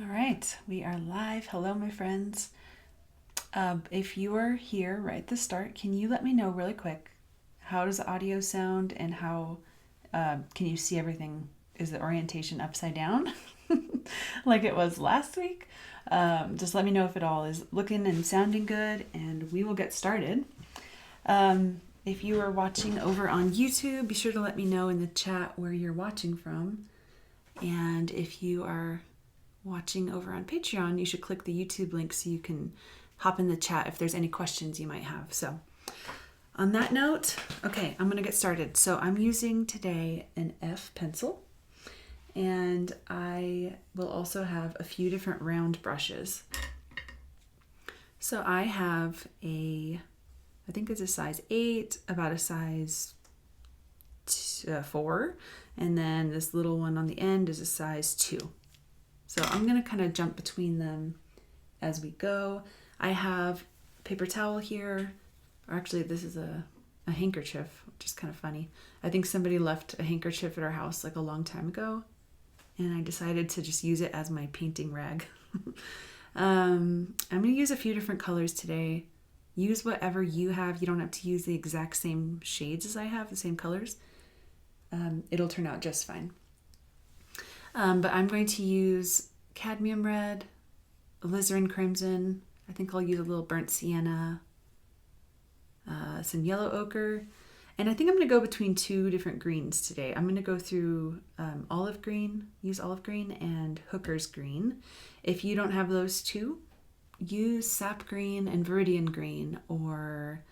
All right, we are live. Hello, my friends. If you are here right at the start, can you let me know really quick how does the audio sound and how can you see everything? Is the orientation upside down like it was last week? Just let me know if it all is looking and sounding good, and we will get started. If you are watching over on YouTube, be sure to let me know in the chat where you're watching from. And if you are watching over on Patreon, you should click the YouTube link so you can hop in the chat if there's any questions you might have. So on that note, okay, I'm gonna get started. So I'm using today an F pencil, and I will also have a few different round brushes. So I have I think it's a size 8, about a size 4, and then this little one on the end is a size 2. So I'm going to kind of jump between them as we go. I have a paper towel here. Or actually, this is a handkerchief, which is kind of funny. I think somebody left a handkerchief at our house like a long time ago, and I decided to just use it as my painting rag. I'm going to use a few different colors today. Use whatever you have. You don't have to use the exact same shades as I have, the same colors. It'll turn out just fine. But I'm going to use cadmium red, alizarin crimson. I think I'll use a little burnt sienna, some yellow ochre, and I think I'm going to go between 2 different greens today. I'm going to go through olive green, use olive green, and hooker's green. If you don't have those two, use sap green and viridian green, or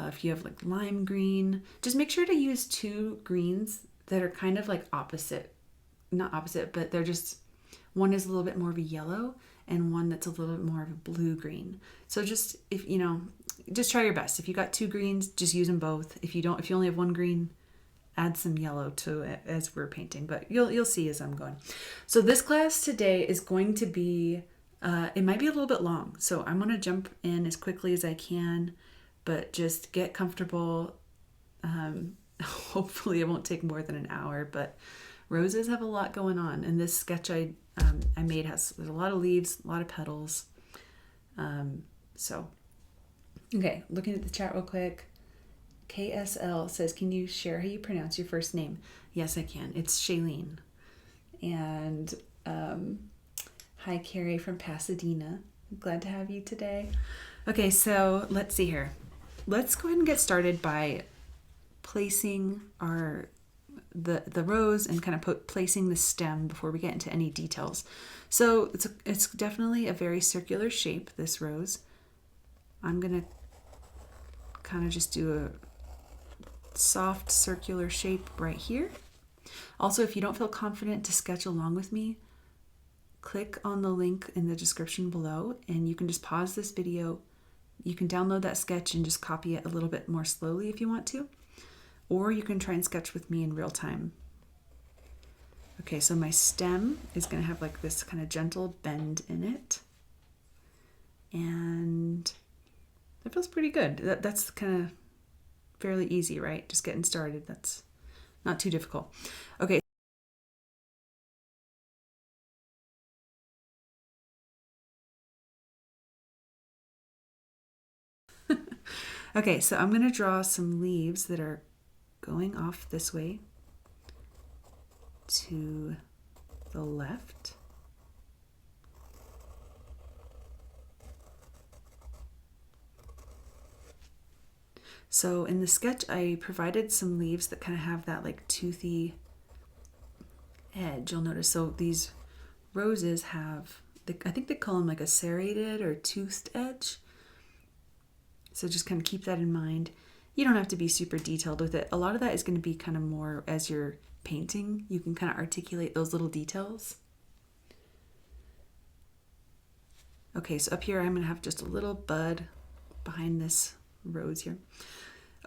if you have like lime green. Just make sure to use 2 greens that are kind of like opposite. Not opposite, but they're just, one is a little bit more of a yellow and one that's a little bit more of a blue-green. So just, just try your best. If you got 2 greens, just use them both. If you only have 1 green, add some yellow to it as we're painting, but you'll see as I'm going. So this class today is going to be, it might be a little bit long, so I'm going to jump in as quickly as I can, but just get comfortable. Hopefully it won't take more than an hour, but roses have a lot going on, and this sketch I made there's a lot of leaves, a lot of petals. So, okay, looking at the chat real quick. KSL says, can you share how you pronounce your first name? Yes, I can. It's Shailene. And hi, Carrie from Pasadena. Glad to have you today. Okay, so let's see here. Let's go ahead and get started by placing the rose and kind of placing the stem before we get into any details. So it's definitely a very circular shape, this rose. I'm gonna kind of just do a soft circular shape right here. Also, if you don't feel confident to sketch along with me, click on the link in the description below and you can just pause this video. You can download that sketch and just copy it a little bit more slowly if you want to. Or you can try and sketch with me in real time. Okay, so my stem is going to have like this kind of gentle bend in it. And that feels pretty good. That's kind of fairly easy, right? Just getting started. That's not too difficult. Okay. Okay, so I'm going to draw some leaves that are going off this way to the left. So in the sketch, I provided some leaves that kind of have that like toothy edge, you'll notice. So these roses have, I think they call them like a serrated or toothed edge. So just kind of keep that in mind. You don't have to be super detailed with it. A lot of that is going to be kind of more as you're painting. You can kind of articulate those little details. Okay, so up here I'm going to have just a little bud behind this rose here.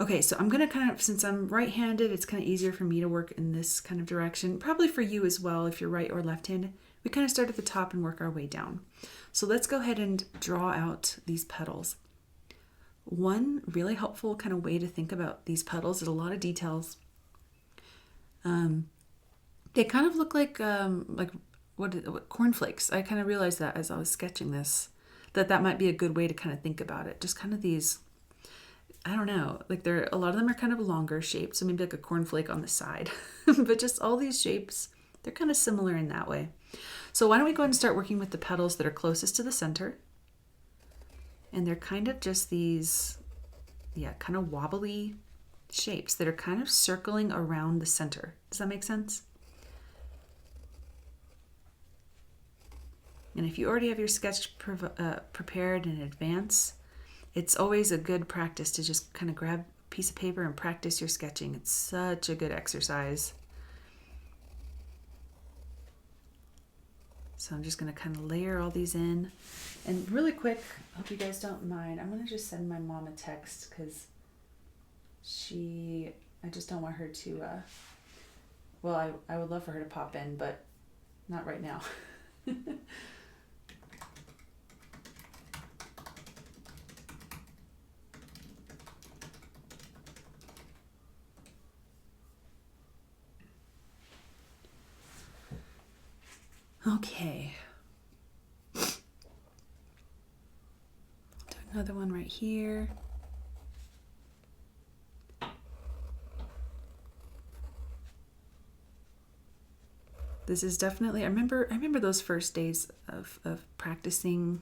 Okay, so I'm going to kind of, since I'm right-handed, it's kind of easier for me to work in this kind of direction. Probably for you as well if you're right or left-handed. We kind of start at the top and work our way down. So let's go ahead and draw out these petals. One really helpful kind of way to think about these petals is a lot of details. They kind of look like what cornflakes. I kind of realized that as I was sketching this, that might be a good way to kind of think about it. Just kind of these, I don't know, like a lot of them are kind of longer shapes, so maybe like a cornflake on the side, but just all these shapes, they're kind of similar in that way. So why don't we go ahead and start working with the petals that are closest to the center. And they're kind of just these, yeah, kind of wobbly shapes that are kind of circling around the center. Does that make sense? And if you already have your sketch prepared in advance, it's always a good practice to just kind of grab a piece of paper and practice your sketching. It's such a good exercise. So I'm just going to kind of layer all these in. And really quick, I hope you guys don't mind, I'm going to just send my mom a text because I just don't want her to, well, I would love for her to pop in, but not right now. Okay. Do another one right here. This is definitely, I remember those first days of practicing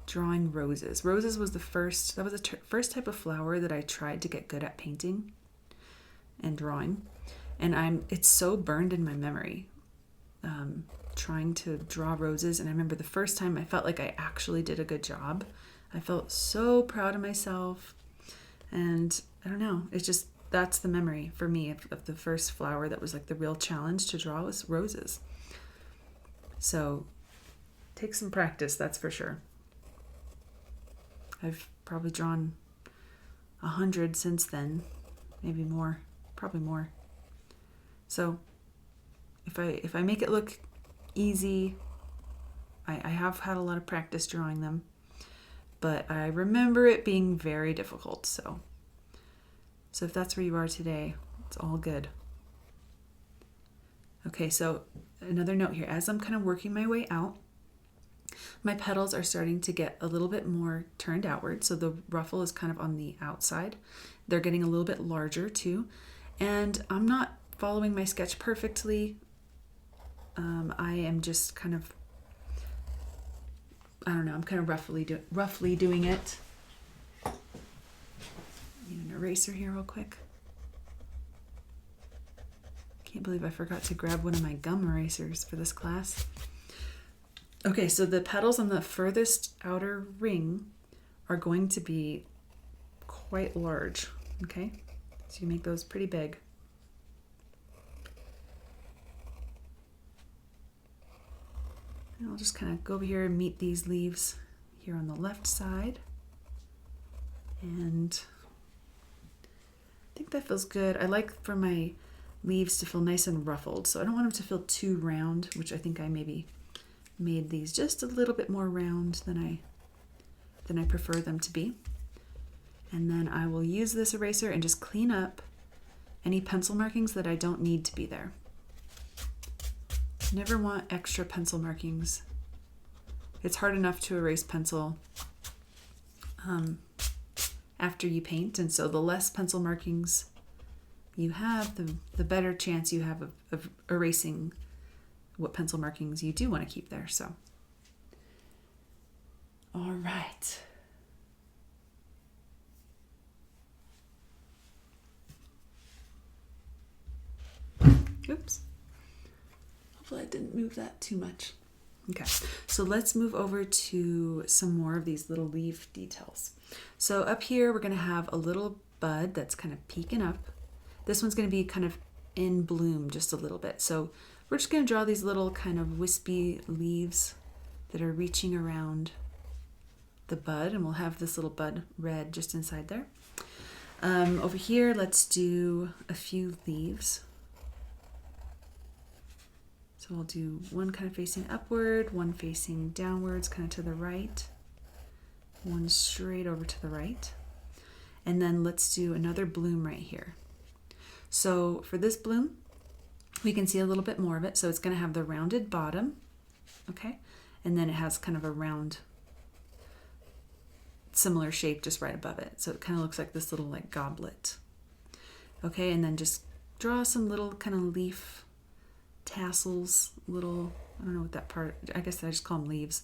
drawing roses. Roses was the first, that was the first type of flower that I tried to get good at painting and drawing. And it's so burned in my memory. Trying to draw roses, and I remember the first time I felt like I actually did a good job. I felt so proud of myself, and I don't know, it's just, that's the memory for me of the first flower that was like the real challenge to draw was roses. So take some practice, that's for sure. I've probably drawn 100 since then, maybe more, probably more. So if I make it look easy, I have had a lot of practice drawing them, but I remember it being very difficult. So if that's where you are today, it's all good. Okay, so another note here, as I'm kind of working my way out, my petals are starting to get a little bit more turned outward. So the ruffle is kind of on the outside. They're getting a little bit larger too. And I'm not following my sketch perfectly. I am just kind of, I don't know, I'm kind of roughly doing it. Need an eraser here real quick. Can't believe I forgot to grab one of my gum erasers for this class. Okay, so the petals on the furthest outer ring are going to be quite large, okay? So you make those pretty big. And I'll just kind of go over here and meet these leaves here on the left side. And I think that feels good. I like for my leaves to feel nice and ruffled, so I don't want them to feel too round, which I think I maybe made these just a little bit more round than I prefer them to be. And then I will use this eraser and just clean up any pencil markings that I don't need to be there. Never want extra pencil markings. It's hard enough to erase pencil after you paint, and so the less pencil markings you have, the better chance you have of erasing what pencil markings you do want to keep there. So, all right. Oops. Hopefully I didn't move that too much. Okay, so let's move over to some more of these little leaf details. So up here, we're gonna have a little bud that's kind of peeking up. This one's gonna be kind of in bloom just a little bit. So we're just gonna draw these little kind of wispy leaves that are reaching around the bud, and we'll have this little bud red just inside there. Over here, let's do a few leaves. So we'll do one kind of facing upward, one facing downwards, kind of to the right, one straight over to the right. And then let's do another bloom right here. So for this bloom, we can see a little bit more of it. So it's going to have the rounded bottom okay? And then it has kind of a round, similar shape just right above it. So it kind of looks like this little like goblet. Okay, and then just draw some little kind of leaf tassels, little, I don't know what that part, I guess I just call them leaves.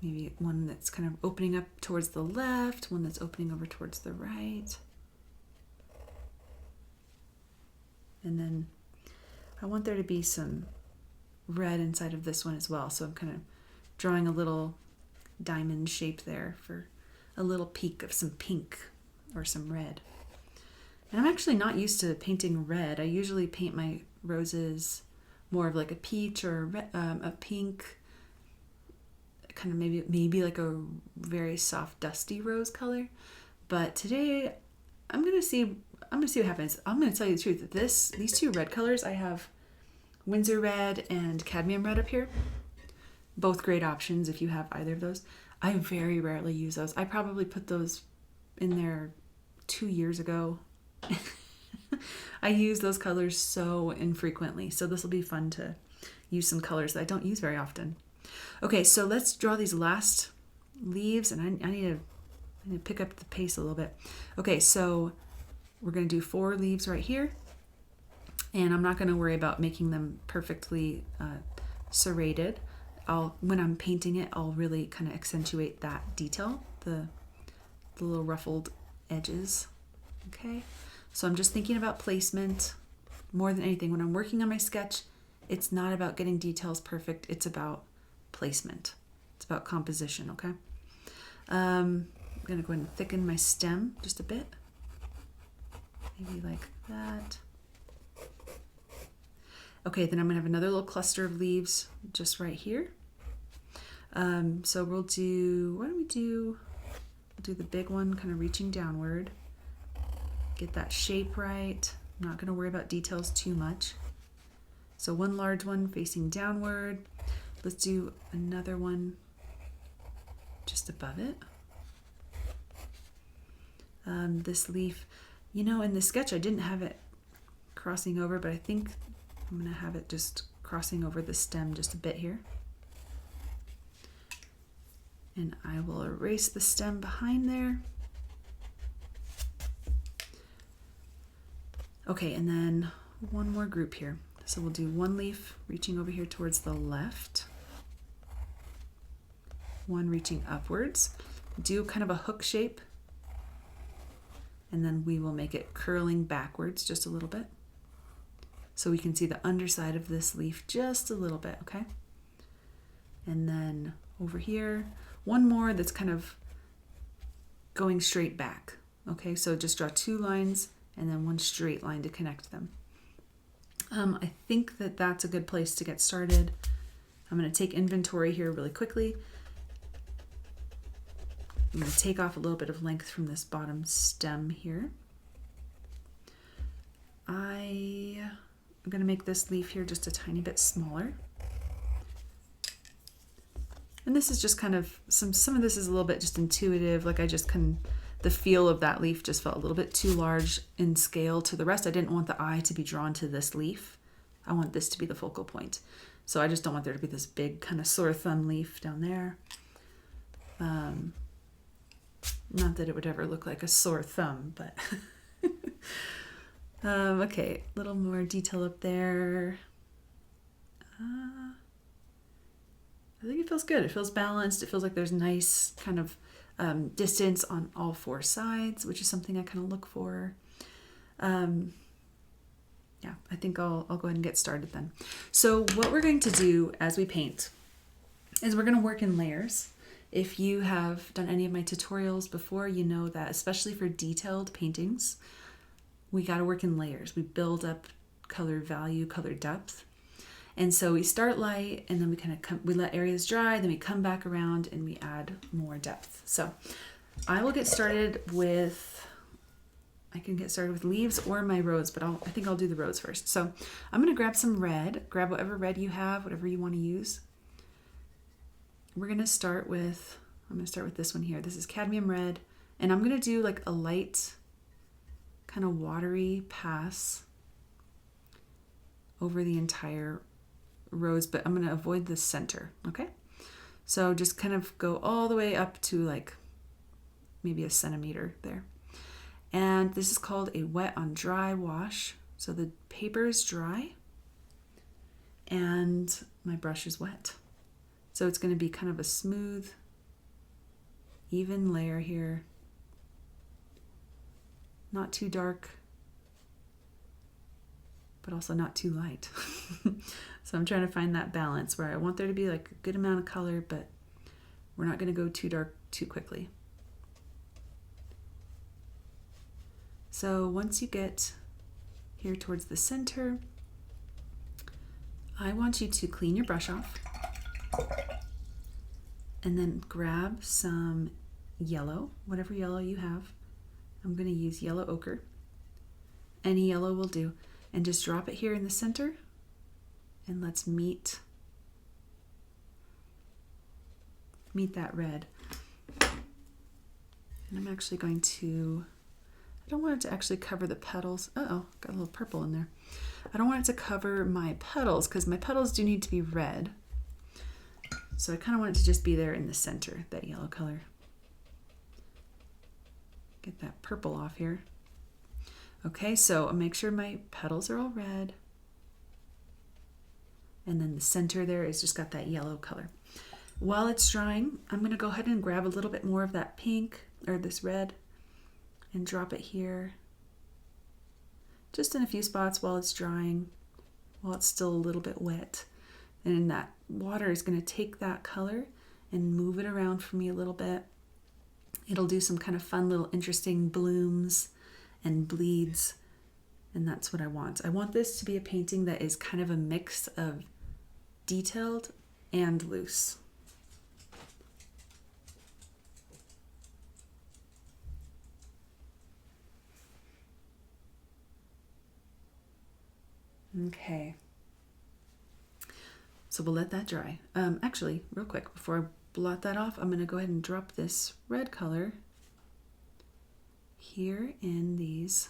Maybe one that's kind of opening up towards the left, one that's opening over towards the right. And then I want there to be some red inside of this one as well. So I'm kind of drawing a little diamond shape there for a little peak of some pink or some red. And I'm actually not used to painting red. I usually paint my roses more of like a peach or a pink, kind of maybe like a very soft dusty rose color. But today I'm gonna see what happens. I'm gonna tell you the truth. These two red colors, I have Windsor red and cadmium red up here. Both great options if you have either of those. I very rarely use those. I probably put those in there 2 years ago. I use those colors so infrequently. So this will be fun to use some colors that I don't use very often. Okay, so let's draw these last leaves, and I need to pick up the pace a little bit. Okay, so we're going to do 4 leaves right here, and I'm not going to worry about making them perfectly serrated. When I'm painting it, I'll really kind of accentuate that detail, the little ruffled edges. Okay, so I'm just thinking about placement more than anything. When I'm working on my sketch, it's not about getting details perfect. It's about placement. It's about composition, okay? I'm going to go ahead and thicken my stem just a bit. Maybe like that. Okay, then I'm going to have another little cluster of leaves just right here. So we'll do, we'll do the big one kind of reaching downward. Get that shape right. I'm not going to worry about details too much. So one large one facing downward. Let's do another one just above it. This leaf, you know, in the sketch I didn't have it crossing over, but I think I'm going to have it just crossing over the stem just a bit here. And I will erase the stem behind there. Okay, and then one more group here. So we'll do one leaf reaching over here towards the left, one reaching upwards. Do kind of a hook shape, and then we will make it curling backwards just a little bit. So we can see the underside of this leaf just a little bit, okay? And then over here, one more that's kind of going straight back. Okay, so just draw 2 lines and then one straight line to connect them. I think that that's a good place to get started. I'm going to take inventory here really quickly. I'm going to take off a little bit of length from this bottom stem here. I'm going to make this leaf here just a tiny bit smaller. And this is just kind of, some of this is a little bit just intuitive, like the feel of that leaf just felt a little bit too large in scale to the rest. I didn't want the eye to be drawn to this leaf. I want this to be the focal point. So I just don't want there to be this big kind of sore thumb leaf down there. Not that it would ever look like a sore thumb, but okay, a little more detail up there. I think it feels good. It feels balanced. It feels like there's nice kind of distance on all 4 sides, which is something I kind of look for. Yeah, I think I'll go ahead and get started then. So what we're going to do as we paint is we're going to work in layers. If you have done any of my tutorials before, you know that especially for detailed paintings, we got to work in layers. We build up color value, color depth. And so we start light, and then we let areas dry, then we come back around and we add more depth. So I will get started with, I can get started with leaves or my rose, but I think I'll do the rose first. So I'm going to grab some red, grab whatever red you have, whatever you want to use. I'm going to start with this one here. This is cadmium red, and I'm going to do like a light kind of watery pass over the entire rows, but I'm going to avoid the center, okay? So just kind of go all the way up to like maybe a centimeter there. And this is called a wet on dry wash. So the paper is dry and my brush is wet. So it's going to be kind of a smooth, even layer here. Not too dark, but also not too light. So I'm trying to find that balance where I want there to be like a good amount of color, but we're not going to go too dark too quickly. So once you get here towards the center, I want you to clean your brush off and then grab some yellow, whatever yellow you have. I'm going to use yellow ochre. Any yellow will do. And just drop it here in the center. And let's meet that red. And I'm actually going to, I don't want it to actually cover the petals. Uh-oh, got a little purple in there. I don't want it to cover my petals because my petals do need to be red. So I kind of want it to just be there in the center, that yellow color. Get that purple off here. Okay, so I'll make sure my petals are all red. And then the center there is just got that yellow color. While it's drying, I'm going to go ahead and grab a little bit more of that pink or this red and drop it here. Just in a few spots while it's drying, while it's still a little bit wet. And that water is going to take that color and move it around for me a little bit. It'll do some kind of fun little interesting blooms and bleeds, and that's what I want. I want this to be a painting that is kind of a mix of detailed and loose. Okay. So we'll let that dry. Actually, real quick, before I blot that off, I'm going to go ahead and drop this red color here in these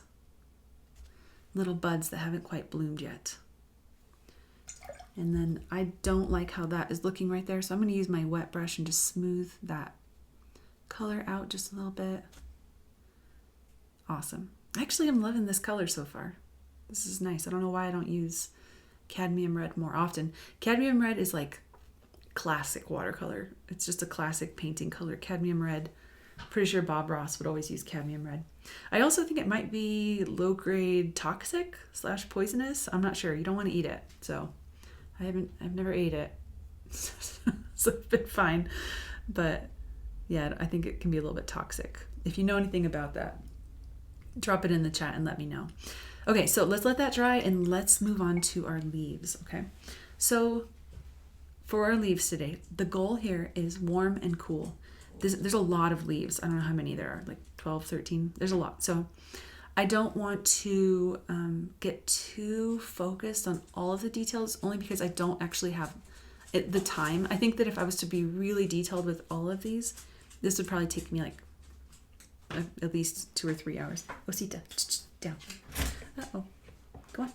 little buds that haven't quite bloomed yet. And then I don't like how that is looking right there, so I'm going to use my wet brush and just smooth that color out just a little bit. Awesome. Actually, I'm loving this color so far. This is nice. I don't know why I don't use cadmium red more often. Cadmium red is like classic watercolor. It's just a classic painting color. Cadmium red. Pretty sure Bob Ross would always use cadmium red. I also think it might be low-grade toxic / poisonous. I'm not sure. You don't want to eat it. So I've never ate it. So it's been fine. But yeah, I think it can be a little bit toxic. If you know anything about that, drop it in the chat and let me know. Okay, so let's let that dry and let's move on to our leaves, okay? So for our leaves today, the goal here is warm and cool. There's a lot of leaves. I don't know how many there are, like 12, 13. There's a lot. So I don't want to get too focused on all of the details, only because I don't actually have the time. I think that if I was to be really detailed with all of these, this would probably take me like at least 2 or 3 hours. Osita, down. Uh-oh, go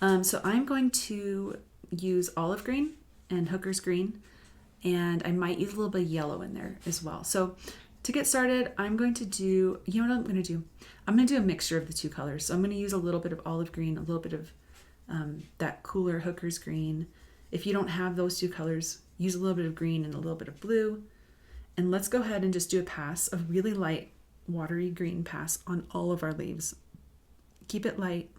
on. So I'm going to use olive green and hooker's green, and I might use a little bit of yellow in there as well. So to get started, I'm going to do, you know what I'm going to do? I'm going to do a mixture of the two colors. So I'm going to use a little bit of olive green, a little bit of that cooler hooker's green. If you don't have those two colors, use a little bit of green and a little bit of blue. And let's go ahead and just do a pass, a really light, watery green pass on all of our leaves. Keep it light.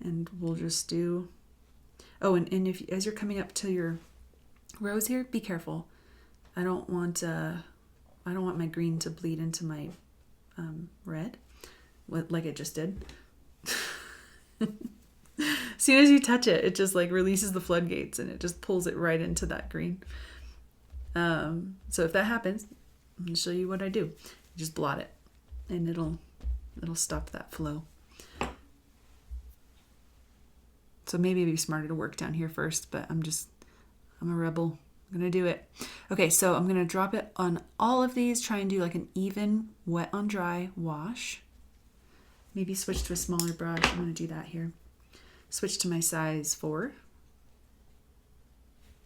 And we'll just do, oh, and if as you're coming up to your rows here, be careful. I don't want my green to bleed into my red, like it just did. As soon as you touch it, it just like releases the floodgates and it just pulls it right into that green. So if that happens, I'm going to show you what I do. Just blot it and it'll stop that flow. So maybe it'd be smarter to work down here first, but I'm a rebel. I'm going to do it. Okay, so I'm going to drop it on all of these, try and do like an even wet on dry wash. Maybe switch to a smaller brush. I'm going to do that here. switch to my size 4.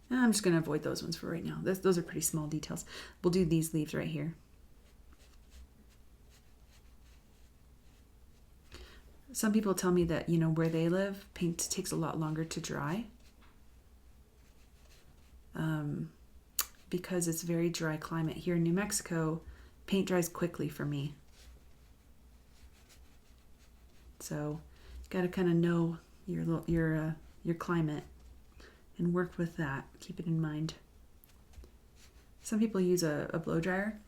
I'm just going to avoid those ones for right now. Those are pretty small details. We'll do these leaves right here. Some people tell me that, where they live, paint takes a lot longer to dry. Because it's very dry climate. Here in New Mexico, paint dries quickly for me. So, got to kind of know your climate and work with that. Keep it in mind. Some people use a blow dryer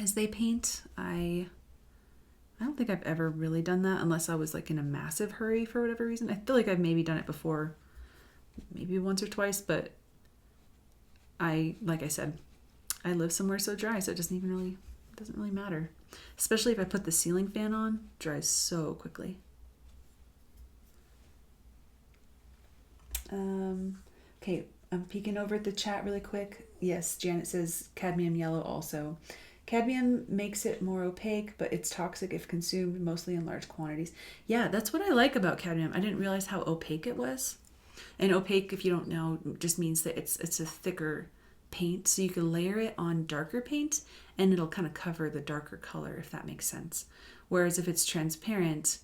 as they paint. I don't think I've ever really done that unless I was like in a massive hurry for whatever reason. I feel like I've maybe done it before, maybe once or twice, but like I said, I live somewhere so dry, so it doesn't really matter. Especially if I put the ceiling fan on, it dries so quickly. Okay, I'm peeking over at the chat really quick. Yes, Janet says cadmium yellow also. Cadmium makes it more opaque, but it's toxic if consumed mostly in large quantities. Yeah, that's what I like about cadmium. I didn't realize how opaque it was. And opaque, if you don't know, just means that it's a thicker paint. So you can layer it on darker paint and it'll kind of cover the darker color, if that makes sense. Whereas if it's transparent,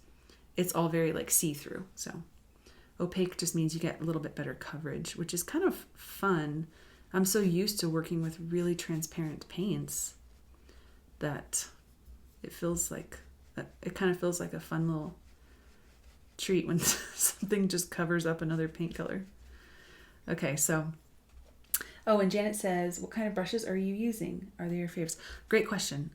it's all very like see-through. So opaque just means you get a little bit better coverage, which is kind of fun. I'm so used to working with really transparent paints that it kind of feels like a fun little treat when something just covers up another paint color. Okay, so, and Janet says, what kind of brushes are you using? Are they your favorites? Great question.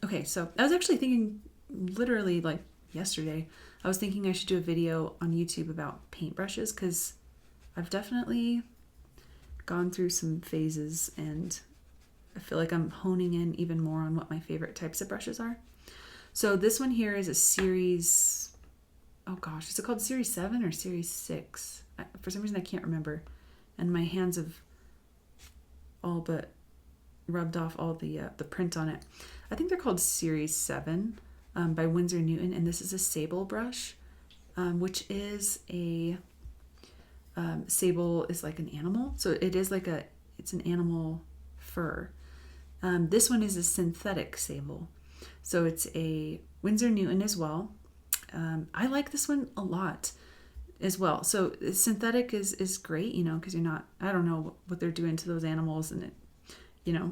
Okay, so I was actually thinking literally like yesterday, I was thinking I should do a video on YouTube about paintbrushes because I've definitely gone through some phases and I feel like I'm honing in even more on what my favorite types of brushes are. So this one here is a series, oh gosh, is it called series 7 or series 6? For some reason I can't remember. And my hands have all but rubbed off all the print on it. I think they're called series 7 by Winsor Newton. And this is a sable brush, which is sable is like an animal. So it is it's an animal fur. This one is a synthetic sable. So it's a Winsor Newton as well. I like this one a lot as well. So synthetic is great, because you're not, I don't know what they're doing to those animals. And it,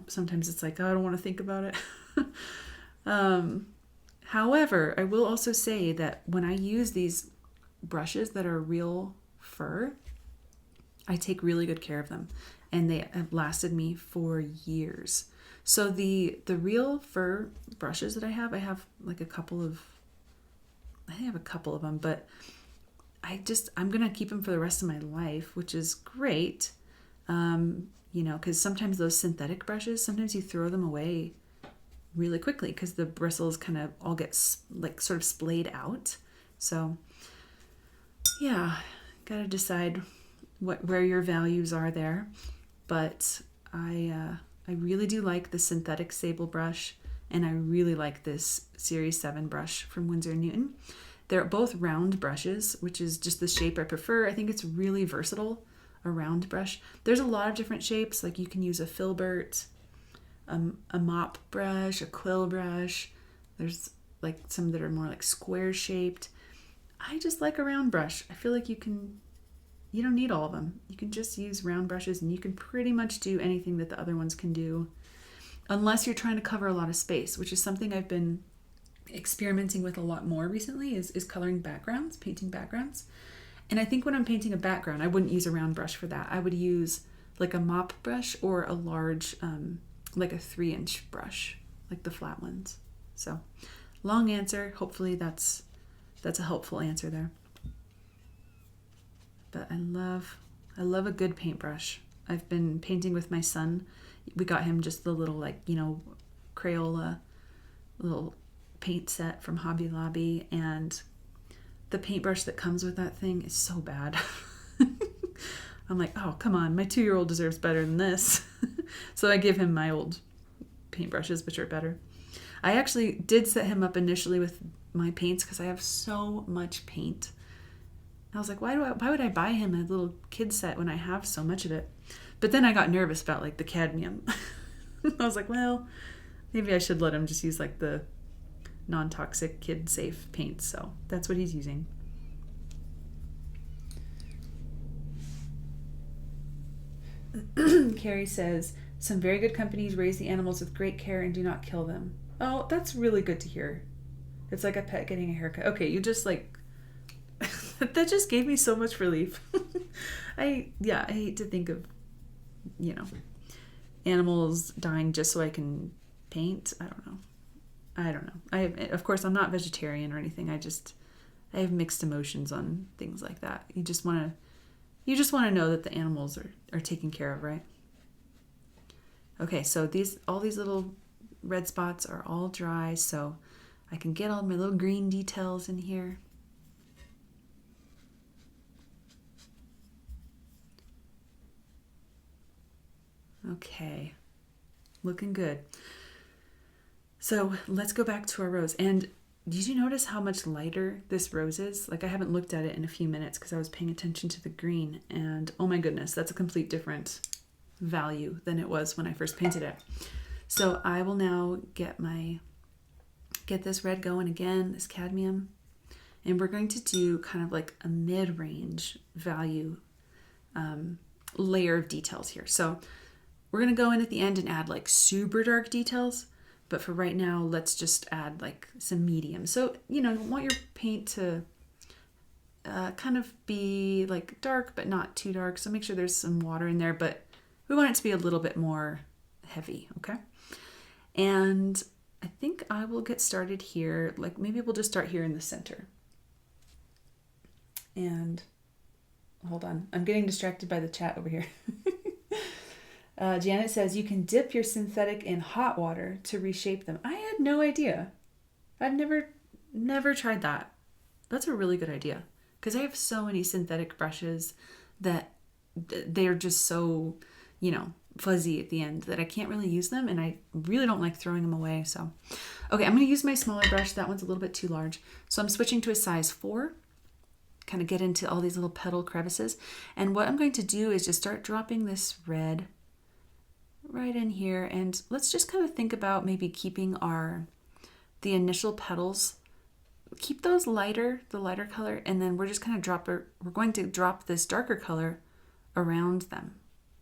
sometimes it's like, oh, I don't want to think about it. However, I will also say that when I use these brushes that are real fur, I take really good care of them. And they have lasted me for years. So the real fur brushes that I have like a couple of them, but I'm going to keep them for the rest of my life, which is great. Because sometimes those synthetic brushes, sometimes you throw them away really quickly because the bristles kind of all get like sort of splayed out. So yeah, got to decide where your values are there. But I really do like the synthetic sable brush, and I really like this Series 7 brush from Winsor & Newton. They're both round brushes, which is just the shape I prefer. I think it's really versatile, a round brush. There's a lot of different shapes, like you can use a filbert, a mop brush, a quill brush. There's like some that are more like square shaped. I just like a round brush. I feel like you don't need all of them. You can just use round brushes and you can pretty much do anything that the other ones can do, unless you're trying to cover a lot of space, which is something I've been experimenting with a lot more recently is coloring backgrounds, painting backgrounds. And I think when I'm painting a background, I wouldn't use a round brush for that. I would use like a mop brush or a large, like a 3-inch brush, like the flat ones. So long answer. Hopefully that's a helpful answer there. But I love a good paintbrush. I've been painting with my son. We got him just the little Crayola little paint set from Hobby Lobby, and the paintbrush that comes with that thing is so bad. I'm like, oh, come on, my 2-year-old deserves better than this. So I give him my old paintbrushes, which are better. I actually did set him up initially with my paints because I have so much paint. I was like, why would I buy him a little kid set when I have so much of it? But then I got nervous about like the cadmium. I was like, well, maybe I should let him just use like the non-toxic kid safe paints. So that's what he's using. Carrie says, some very good companies raise the animals with great care and do not kill them. Oh, that's really good to hear. It's like a pet getting a haircut. Okay, you just like, that just gave me so much relief. I hate to think of, animals dying just so I can paint. I don't know. Of course, I'm not vegetarian or anything. I have mixed emotions on things like that. You just want to know that the animals are taken care of, right? Okay, so all these little red spots are all dry, so I can get all my little green details in here. Okay, looking good. So let's go back to our rose. And did you notice how much lighter this rose is? Like, I haven't looked at it in a few minutes because I was paying attention to the green, and oh my goodness, that's a complete different value than it was when I first painted it. So I will now get this red going again, this cadmium, and we're going to do kind of like a mid-range value layer of details here. So we're going to go in at the end and add like super dark details, but for right now, let's just add like some medium. So, you want your paint to kind of be like dark, but not too dark. So make sure there's some water in there, but we want it to be a little bit more heavy, okay? And I think I will get started here. Like maybe we'll just start here in the center. And hold on, I'm getting distracted by the chat over here. Janet says you can dip your synthetic in hot water to reshape them. I had no idea. I've never tried that. That's a really good idea because I have so many synthetic brushes that they're just so, fuzzy at the end that I can't really use them, and I really don't like throwing them away. So, okay, I'm going to use my smaller brush. That one's a little bit too large. So I'm switching to a size 4. Kind of get into all these little petal crevices. And what I'm going to do is just start dropping this red right in here, and let's just kind of think about maybe keeping the initial petals, keep those the lighter color, and then we're just kind of we're going to drop this darker color around them.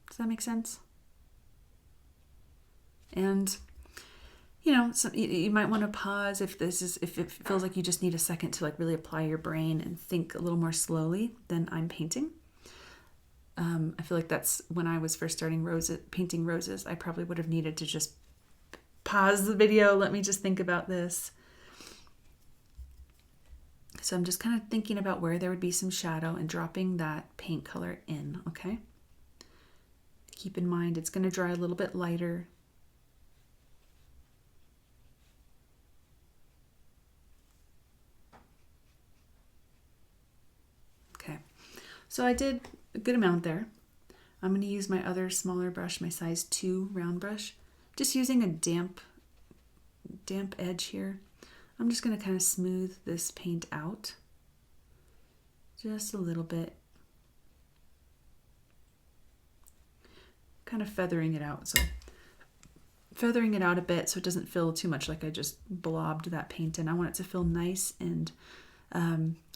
Does that make sense? And you might want to pause if it feels like you just need a second to like really apply your brain and think a little more slowly than I'm painting. I feel like that's when I was first starting painting roses. I probably would have needed to just pause the video. Let me just think about this. So I'm just kind of thinking about where there would be some shadow and dropping that paint color in, okay? Keep in mind it's going to dry a little bit lighter. Okay, so I did a good amount there. I'm going to use my other smaller brush, my size 2 round brush, just using a damp edge here. I'm just going to kind of smooth this paint out just a little bit, kind of feathering it out. So feathering it out a bit so it doesn't feel too much like I just blobbed that paint in. I want it to feel nice and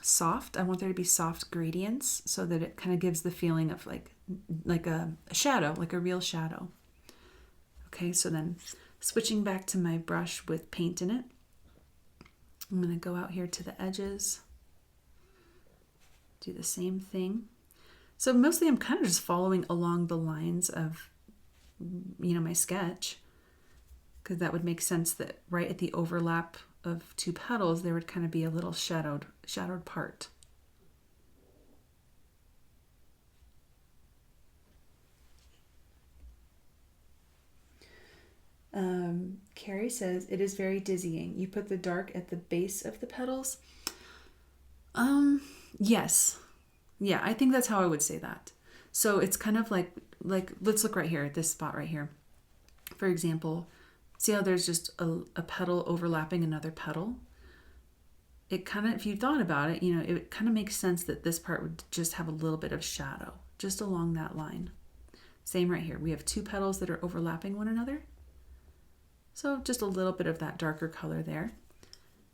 soft. I want there to be soft gradients so that it kind of gives the feeling of like a shadow, like a real shadow. Okay, so then switching back to my brush with paint in it, I'm going to go out here to the edges, do the same thing. So mostly I'm kind of just following along the lines of, my sketch, because that would make sense that right at the overlap of 2 petals, there would kind of be a little shadowed part. Carrie says, it is very dizzying. You put the dark at the base of the petals? Yes. Yeah, I think that's how I would say that. So it's kind of like let's look right here at this spot right here. For example, see how there's just a petal overlapping another petal? it kind of, if you thought about it, you know, it kind of makes sense that this part would just have a little bit of shadow just along that line. Same right here. We have two petals that are overlapping one another. So just a little bit of that darker color there.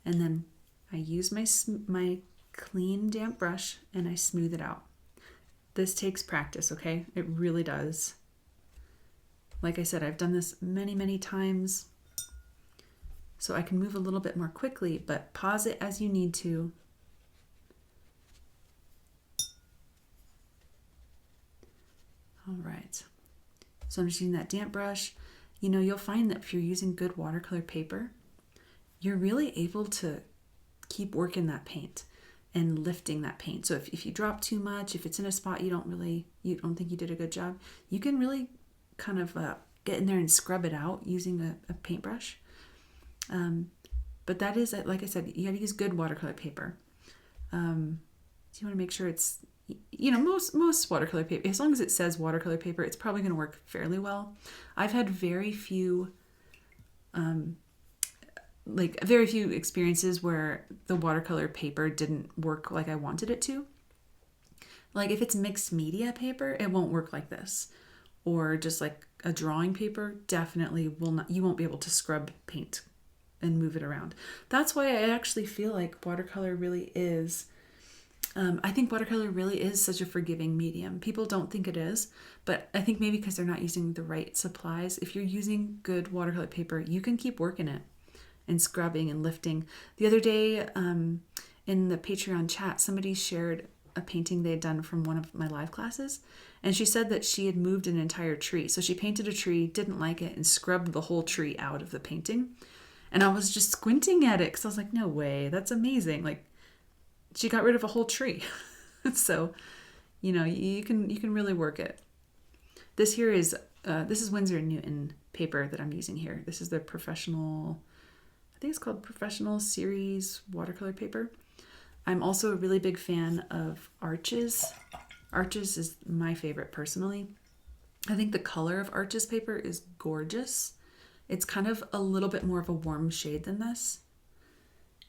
And then I use my clean damp brush and I smooth it out. This takes practice, okay? It really does. Like I said, I've done this many, many times. So I can move a little bit more quickly, but pause it as you need to. All right. So I'm just using that damp brush. You know, you'll find that if you're using good watercolor paper, you're really able to keep working that paint and lifting that paint. So if you drop too much, if it's in a spot you don't think you did a good job, you can really kind of get in there and scrub it out using a paintbrush. But that is, like I said, you got to use good watercolor paper. So you want to make sure it's, you know, most watercolor paper, as long as it says watercolor paper, it's probably going to work fairly well. I've had very few experiences where the watercolor paper didn't work like I wanted it to. Like if it's mixed media paper, it won't work like this. Or just like a drawing paper, definitely will not, you won't be able to scrub paint and move it around. That's why I actually feel like watercolor really is, I think watercolor really is such a forgiving medium. People don't think it is, but I think maybe because they're not using the right supplies. If you're using good watercolor paper, you can keep working it and scrubbing and lifting. The other day in the Patreon chat, somebody shared a painting they had done from one of my live classes, and she said that she had moved an entire tree. So she painted a tree, didn't like it, and scrubbed the whole tree out of the painting. And I was just squinting at it because I was like, no way, that's amazing. Like, she got rid of a whole tree. So, you know, you can really work it. This here is, this is Winsor & Newton paper that I'm using here. This is the professional, I think it's called Professional Series watercolor paper. I'm also a really big fan of Arches. Arches is my favorite personally. I think the color of Arches paper is gorgeous. It's kind of a little bit more of a warm shade than this.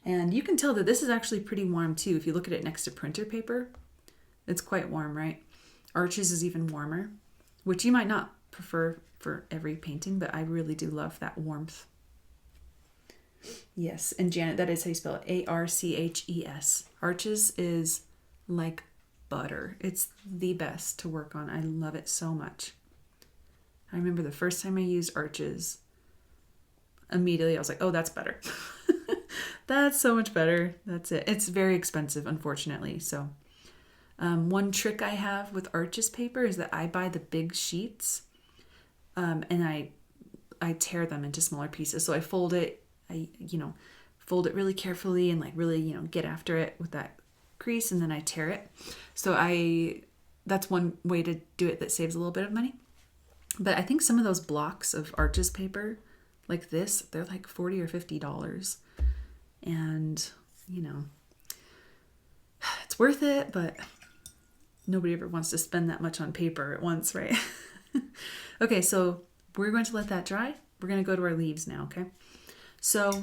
And you can tell that this is actually pretty warm too. If you look at it next to printer paper, it's quite warm, right? Arches is even warmer, which you might not prefer for every painting, but I really do love that warmth. Yes, and Janet, that is how you spell it, Arches. Arches is like butter. It's the best to work on. I love it so much. I remember the first time I used Arches, immediately I was like, oh, that's better. That's so much better. That's it. It's very expensive, unfortunately. So one trick I have with Arches paper is that I buy the big sheets and I tear them into smaller pieces. So I fold it, fold it really carefully and like really, get after it with that crease, and then I tear it. So that's one way to do it that saves a little bit of money. But I think some of those blocks of Arches paper like this, they're like $40 or $50. And, it's worth it, but nobody ever wants to spend that much on paper at once, right? Okay, so we're going to let that dry. We're going to go to our leaves now, okay? So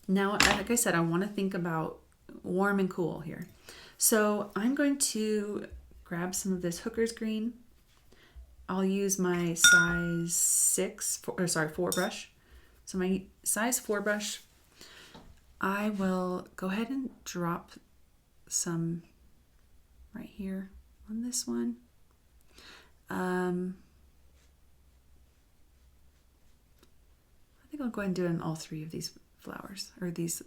now, like I said, I want to think about warm and cool here. So I'm going to grab some of this Hooker's Green. I'll use my size 4 brush. So my size 4 brush, I will go ahead and drop some right here on this one. I think I'll go ahead and do it on all 3 of these flowers, or these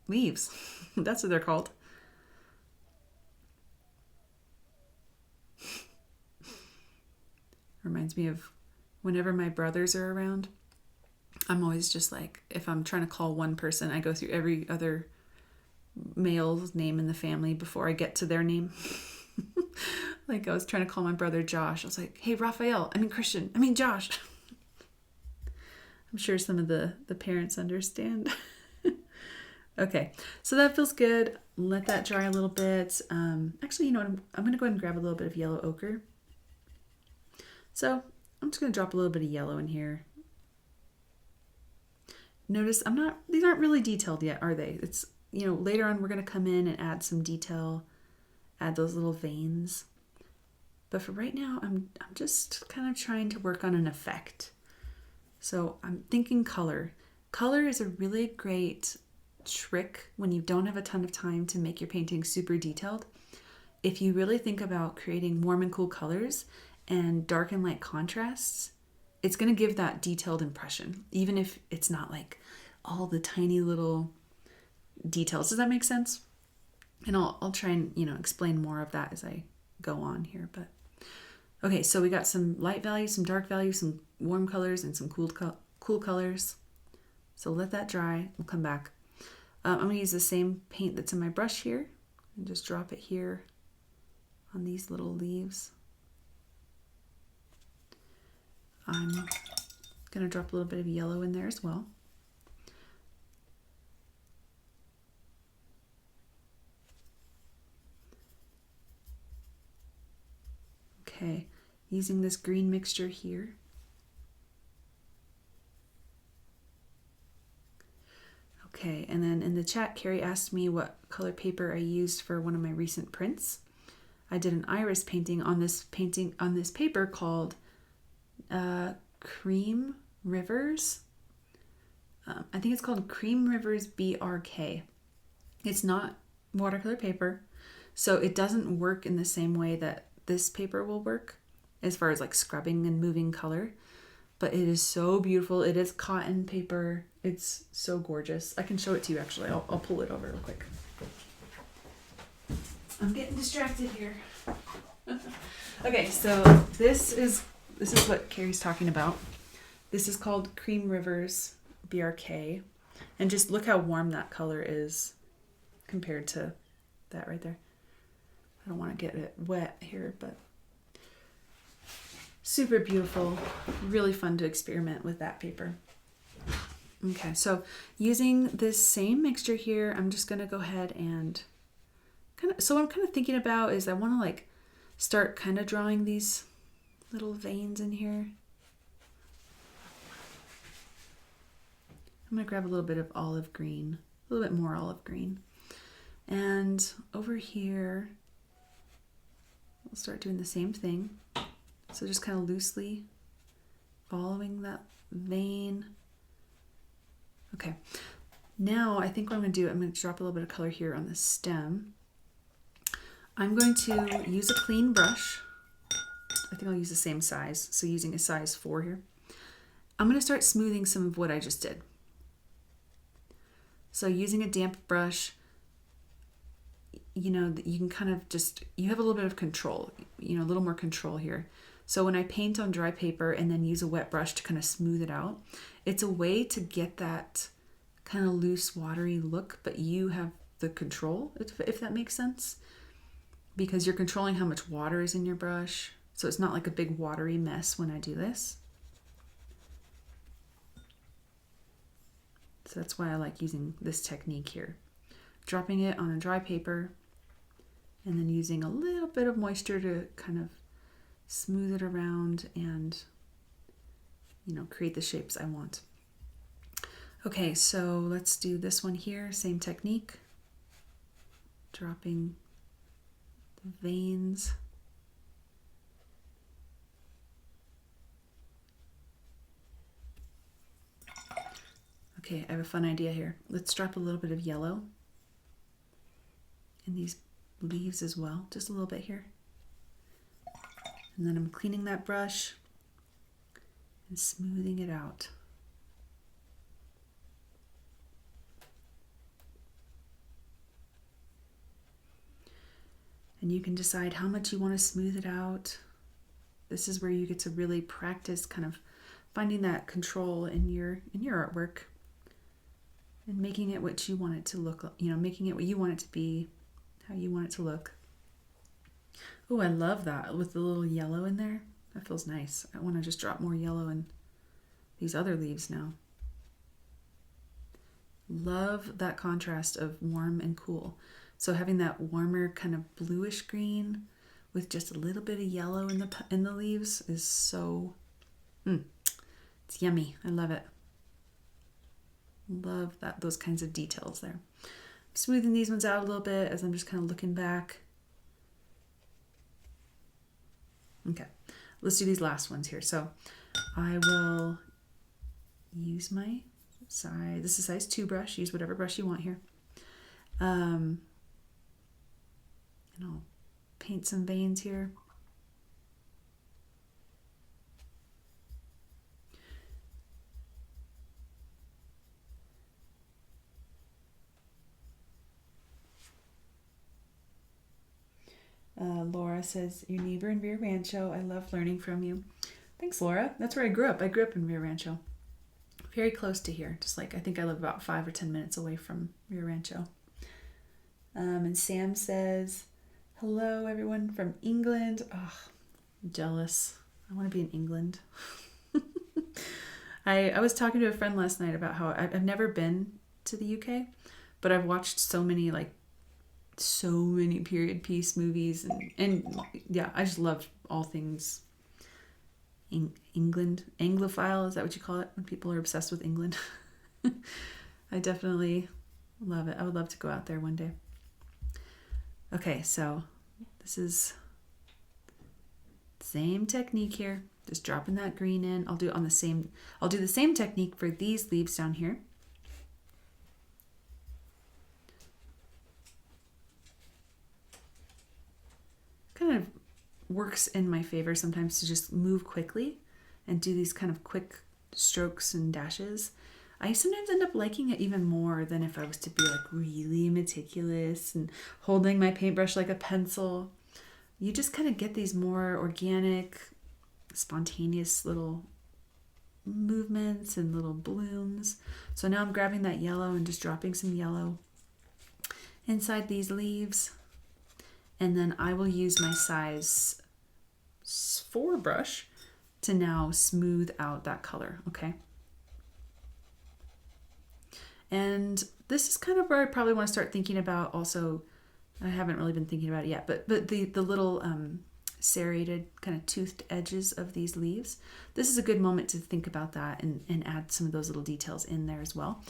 leaves. That's what they're called. Reminds me of whenever my brothers are around, I'm always just like, if I'm trying to call one person, I go through every other male's name in the family before I get to their name. Like I was trying to call my brother Josh. I was like, hey, Josh. I'm sure some of the parents understand. Okay, so that feels good. Let that dry a little bit. Actually, you know what? I'm going to go ahead and grab a little bit of yellow ochre. So I'm just going to drop a little bit of yellow in here. notice these aren't really detailed yet, are they? It's, you know, later on we're going to come in and add some detail, add those little veins. But for right now, I'm just kind of trying to work on an effect. So I'm thinking color. Color is a really great trick when you don't have a ton of time to make your painting super detailed. If you really think about creating warm and cool colors and dark and light contrasts, it's going to give that detailed impression, even if it's not like all the tiny little details. Does that make sense? And I'll try and, you know, explain more of that as I go on here. But okay, so we got some light values, some dark values, some warm colors, and some cool colors. So let that dry. We'll come back. I'm going to use the same paint that's in my brush here and just drop it here on these little leaves. I'm going to drop a little bit of yellow in there as well. Okay, using this green mixture here. Okay, and then in the chat, Carrie asked me what color paper I used for one of my recent prints. I did an iris painting on this paper called Cream Rivers. I think it's called Cream Rivers BRK. It's not watercolor paper, so it doesn't work in the same way that this paper will work as far as like scrubbing and moving color, but it is so beautiful. It is cotton paper. It's so gorgeous. I can show it to you actually. I'll pull it over real quick. I'm getting distracted here. Okay, so this is what Carrie's talking about. This is called Cream Rivers BRK, and just look how warm that color is compared to that right there. I don't want to get it wet here, but super beautiful. Really fun to experiment with that paper. Okay, so using this same mixture here, I'm just going to go ahead and so what I'm kind of thinking about is I want to like start kind of drawing these little veins in here. I'm going to grab a little bit of olive green, a little bit more olive green. And over here, we'll start doing the same thing. So just kind of loosely following that vein. Okay, now I think what I'm going to do, I'm going to drop a little bit of color here on the stem. I'm going to use a clean brush. I think I'll use the same size, so using a size 4 here. I'm going to start smoothing some of what I just did. So using a damp brush, you know, you can kind of just, you have a little bit of control, you know, a little more control here. So when I paint on dry paper and then use a wet brush to kind of smooth it out, it's a way to get that kind of loose, watery look, but you have the control, if that makes sense, because you're controlling how much water is in your brush. So it's not like a big watery mess when I do this. So that's why I like using this technique here. Dropping it on a dry paper and then using a little bit of moisture to kind of smooth it around and, you know, create the shapes I want. Okay, so let's do this one here, same technique. Dropping the veins. Okay, I have a fun idea here. Let's drop a little bit of yellow in these leaves as well, just a little bit here. And then I'm cleaning that brush and smoothing it out. And you can decide how much you want to smooth it out. This is where you get to really practice kind of finding that control in your artwork and making it what you want it to look like, you know, making it what you want it to be, how you want it to look. Oh, I love that with the little yellow in there. That feels nice. I want to just drop more yellow in these other leaves now. Love that contrast of warm and cool. So having that warmer kind of bluish green with just a little bit of yellow in the leaves is so, it's yummy. I love it. Love that, those kinds of details there. Smoothing these ones out a little bit as I'm just kind of looking back. Okay, let's do these last ones here. So I will use my size, this is size 2 brush, use whatever brush you want here. And I'll paint some veins here. Laura says, your neighbor in Rio Rancho. I love learning from you. Thanks, Laura. That's where I grew up. I grew up in Rio Rancho. Very close to here. Just like, I think I live about 5 or 10 minutes away from Rio Rancho. And Sam says, hello, everyone from England. Oh, I'm jealous. I want to be in England. I was talking to a friend last night about how I've never been to the UK, but I've watched so many period piece movies and yeah, I just love all things England. Anglophile, is that what you call it when people are obsessed with England? I definitely love it. I would love to go out there one day. Okay, so this is same technique here, just dropping that green in. I'll do the same technique for these leaves down here. Kind of works in my favor sometimes to just move quickly and do these kind of quick strokes and dashes. I sometimes end up liking it even more than if I was to be like really meticulous and holding my paintbrush like a pencil. You just kind of get these more organic, spontaneous little movements and little blooms. So now I'm grabbing that yellow and just dropping some yellow inside these leaves. And then I will use my size 4 brush to now smooth out that color, okay? And this is kind of where I probably want to start thinking about also, I haven't really been thinking about it yet, but the little serrated kind of toothed edges of these leaves. This is a good moment to think about that and add some of those little details in there as well.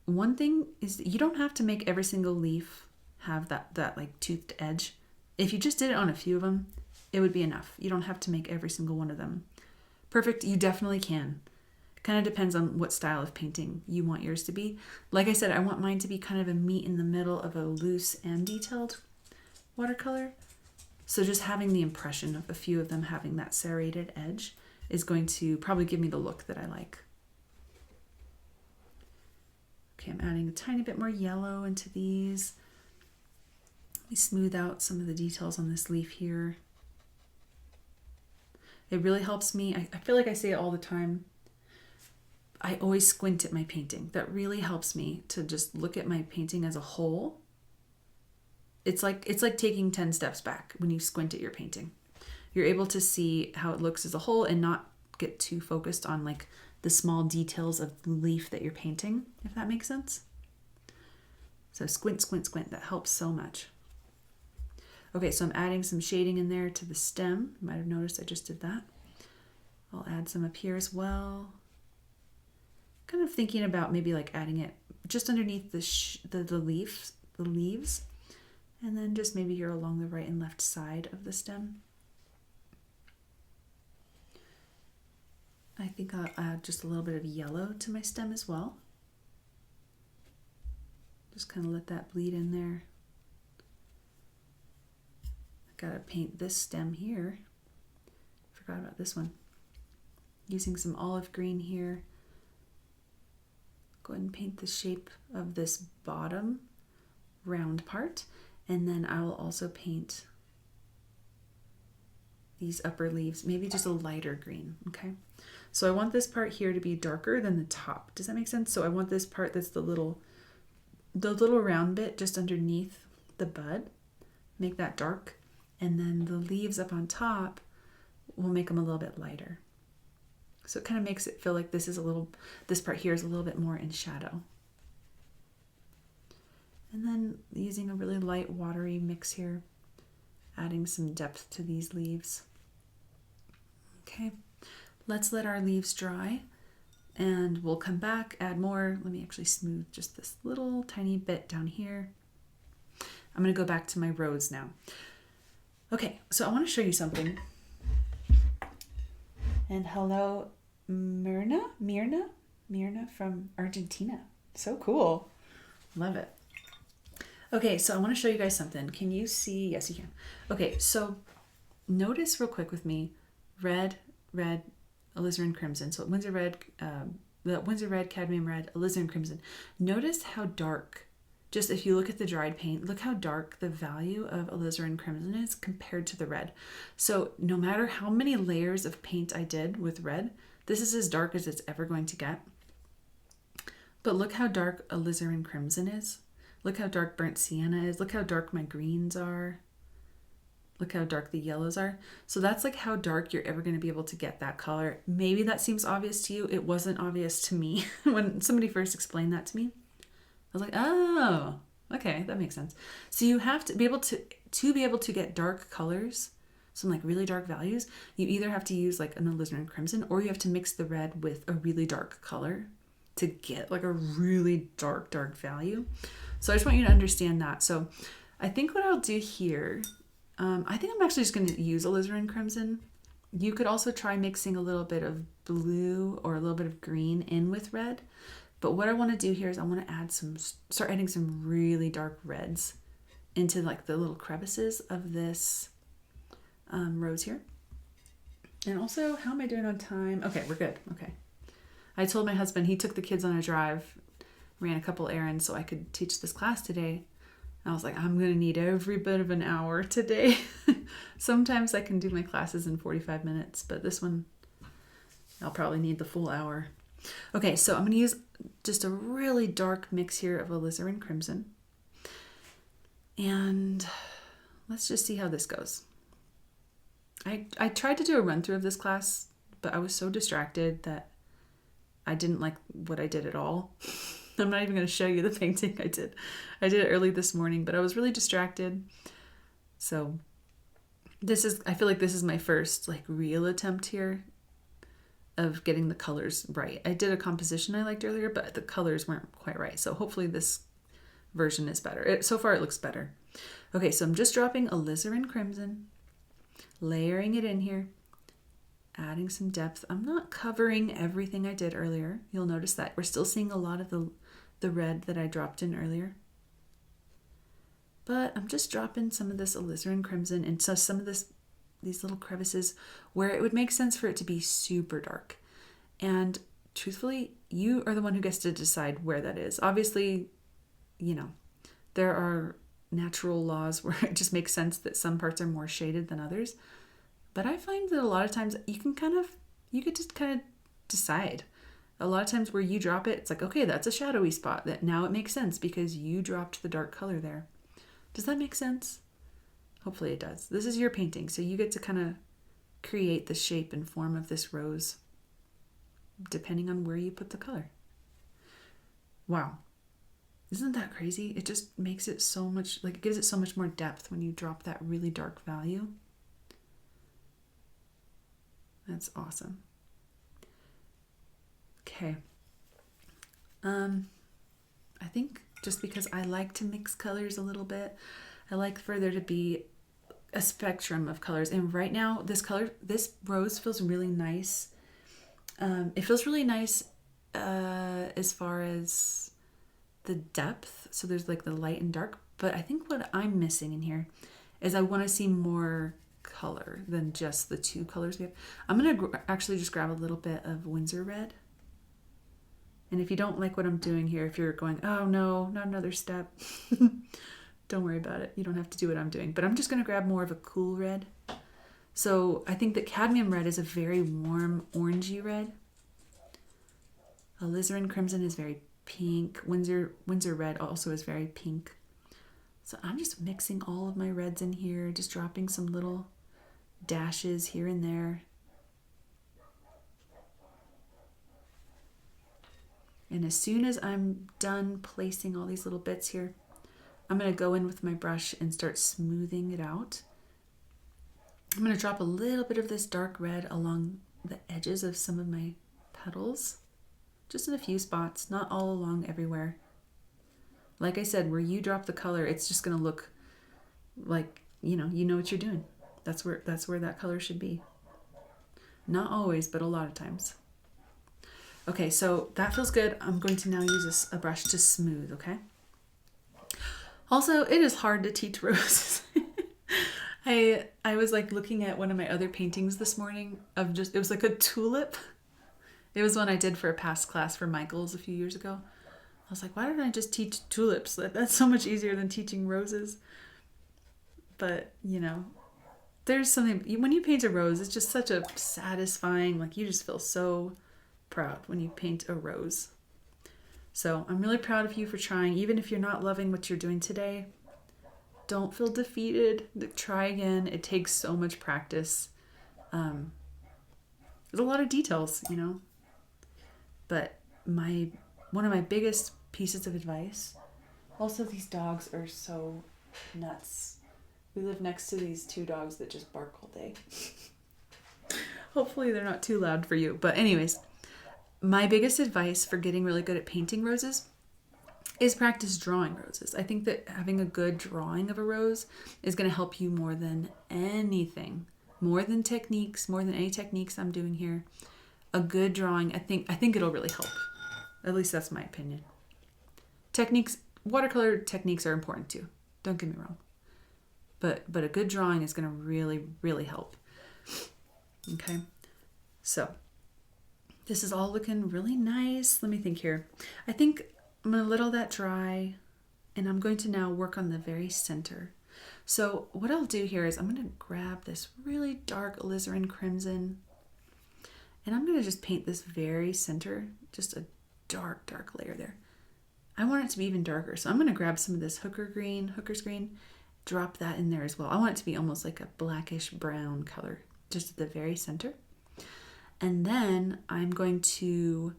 One thing is that you don't have to make every single leaf have that like toothed edge. If you just did it on a few of them, it would be enough. You don't have to make every single one of them perfect. You definitely can. It kind of depends on what style of painting you want yours to be. Like I said, I want mine to be kind of a meet in the middle of a loose and detailed watercolor. So just having the impression of a few of them having that serrated edge is going to probably give me the look that I like. Okay, I'm adding a tiny bit more yellow into these. Let me smooth out some of the details on this leaf here. It really helps me. I feel like I say it all the time. I always squint at my painting. That really helps me to just look at my painting as a whole. It's like taking 10 steps back when you squint at your painting. You're able to see how it looks as a whole and not get too focused on like the small details of the leaf that you're painting, if that makes sense. So squint, squint, squint. That helps so much. Okay, so I'm adding some shading in there to the stem. You might have noticed I just did that. I'll add some up here as well. Kind of thinking about maybe like adding it just underneath the leaves, and then just maybe here along the right and left side of the stem. I think I'll add just a little bit of yellow to my stem as well. Just kind of let that bleed in there. Gotta paint this stem here. Forgot about this one. Using some olive green here. Go ahead and paint the shape of this bottom round part. And then I will also paint these upper leaves, maybe just a lighter green, okay? So I want this part here to be darker than the top. Does that make sense? So I want this part that's the little round bit just underneath the bud. Make that dark. And then the leaves up on top will make them a little bit lighter. So it kind of makes it feel like this part here is a little bit more in shadow. And then using a really light watery mix here, adding some depth to these leaves. Okay, let's let our leaves dry. And we'll come back, add more. Let me actually smooth just this little tiny bit down here. I'm going to go back to my rose now. Okay, so I want to show you something. And hello, Mirna from Argentina. So cool. Love it. Okay, so I want to show you guys something. Can you see? Yes, you can. Okay, so notice real quick with me, red, alizarin crimson. So Windsor red, cadmium red, alizarin crimson. Notice how dark, just if you look at the dried paint, look how dark the value of alizarin crimson is compared to the red. So no matter how many layers of paint I did with red, this is as dark as it's ever going to get. But look how dark alizarin crimson is. Look how dark burnt sienna is. Look how dark my greens are. Look how dark the yellows are. So that's like how dark you're ever going to be able to get that color. Maybe that seems obvious to you. It wasn't obvious to me when somebody first explained that to me. I was like, oh, okay, that makes sense. So you have to be able to get dark colors, some like really dark values, you either have to use like an alizarin crimson or you have to mix the red with a really dark color to get like a really dark value. So I just want you to understand that. So I think what I'll do here, I think I'm actually just going to use alizarin crimson. You could also try mixing a little bit of blue or a little bit of green in with red. But what I want to do here is I want to start adding some really dark reds into like the little crevices of this rose here. And also, how am I doing on time? Okay, we're good. Okay. I told my husband, he took the kids on a drive, ran a couple errands so I could teach this class today. I was like, I'm going to need every bit of an hour today. Sometimes I can do my classes in 45 minutes, but this one, I'll probably need the full hour. Okay, so I'm going to use just a really dark mix here of alizarin crimson. And let's just see how this goes. I tried to do a run through of this class, but I was so distracted that I didn't like what I did at all. I'm not even going to show you the painting I did. I did it early this morning, but I was really distracted. So I feel like this is my first like real attempt here of getting the colors right. I did a composition I liked earlier, but the colors weren't quite right. So hopefully this version is better. So far it looks better. Okay, so I'm just dropping alizarin crimson, layering it in here, adding some depth. I'm not covering everything I did earlier. You'll notice that we're still seeing a lot of the red that I dropped in earlier. But I'm just dropping some of this alizarin crimson into some of these little crevices where it would make sense for it to be super dark. And truthfully, you are the one who gets to decide where that is. Obviously, there are natural laws where it just makes sense that some parts are more shaded than others. But I find that a lot of times you could just kind of decide. A lot of times where you drop it, it's like, okay, that's a shadowy spot. That now it makes sense because you dropped the dark color there. Does that make sense? Hopefully it does. This is your painting, so you get to kind of create the shape and form of this rose depending on where you put the color. Wow. Isn't that crazy? It just makes it so much, like it gives it so much more depth when you drop that really dark value. That's awesome. Okay. I think just because I like to mix colors a little bit, I like for there to be a spectrum of colors. And right now, this rose feels really nice. It feels really nice as far as the depth. So there's like the light and dark. But I think what I'm missing in here is I want to see more color than just the two colors we have. I'm going to actually just grab a little bit of Windsor red. And if you don't like what I'm doing here, if you're going, oh no, not another step, don't worry about it. You don't have to do what I'm doing. But I'm just going to grab more of a cool red. So I think that cadmium red is a very warm orangey red. Alizarin crimson is very pink. Windsor red also is very pink. So I'm just mixing all of my reds in here, just dropping some little dashes here and there. And as soon as I'm done placing all these little bits here, I'm going to go in with my brush and start smoothing it out. I'm going to drop a little bit of this dark red along the edges of some of my petals. just in a few spots, not all along everywhere. Like I said, where you drop the color, it's just going to look like, you know what you're doing. That's where that color should be. Not always, but a lot of times. Okay, so that feels good. I'm going to now use a brush to smooth, okay? Also, it is hard to teach roses. I was like looking at one of my other paintings this morning of it was like a tulip. It was one I did for a past class for Michael's a few years ago. I was like, why don't I just teach tulips? That's so much easier than teaching roses. But, there's something, when you paint a rose, it's just such a satisfying, like you just feel so proud when you paint a rose. So I'm really proud of you for trying. Even if you're not loving what you're doing today, don't feel defeated. Try again. It takes so much practice. There's a lot of details, But one of my biggest pieces of advice, also these dogs are so nuts. We live next to these two dogs that just bark all day. Hopefully they're not too loud for you. But anyways, my biggest advice for getting really good at painting roses is practice drawing roses. I think that having a good drawing of a rose is going to help you more than anything, more than any techniques I'm doing here. A good drawing, I think it'll really help. At least that's my opinion. Watercolor techniques are important too. Don't get me wrong. But a good drawing is going to really, really help. Okay. So this is all looking really nice. Let me think here. I think I'm going to let all that dry, and I'm going to now work on the very center. So what I'll do here is I'm going to grab this really dark alizarin crimson, and I'm going to just paint this very center, just a dark, dark layer there. I want it to be even darker, so I'm going to grab some of this hooker's green, drop that in there as well. I want it to be almost like a blackish brown color, just at the very center. And then I'm going to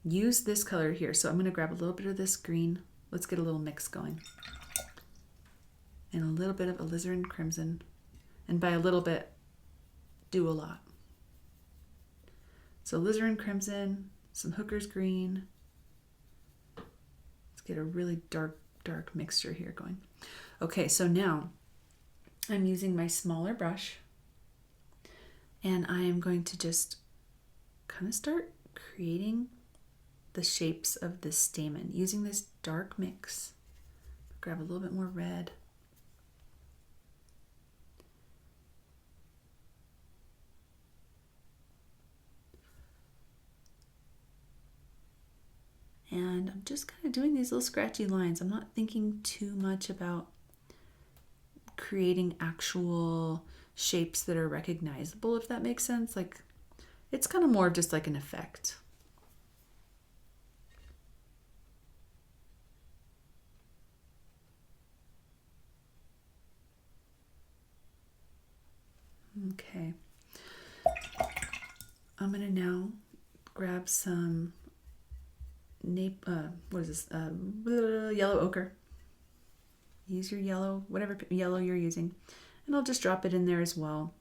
use this color here. So I'm going to grab a little bit of this green. Let's get a little mix going. And a little bit of alizarin crimson. And by a little bit, do a lot. So alizarin crimson, some hooker's green. Let's get a really dark, dark mixture here going. Okay, so now I'm using my smaller brush, and I am going to just kind of start creating the shapes of this stamen using this dark mix. Grab a little bit more red. And I'm just kind of doing these little scratchy lines. I'm not thinking too much about creating actual shapes that are recognizable, if that makes sense. Like, it's kind of more of just like an effect. Okay. I'm going to now grab some yellow ochre. Use your yellow, whatever yellow you're using, and I'll just drop it in there as well,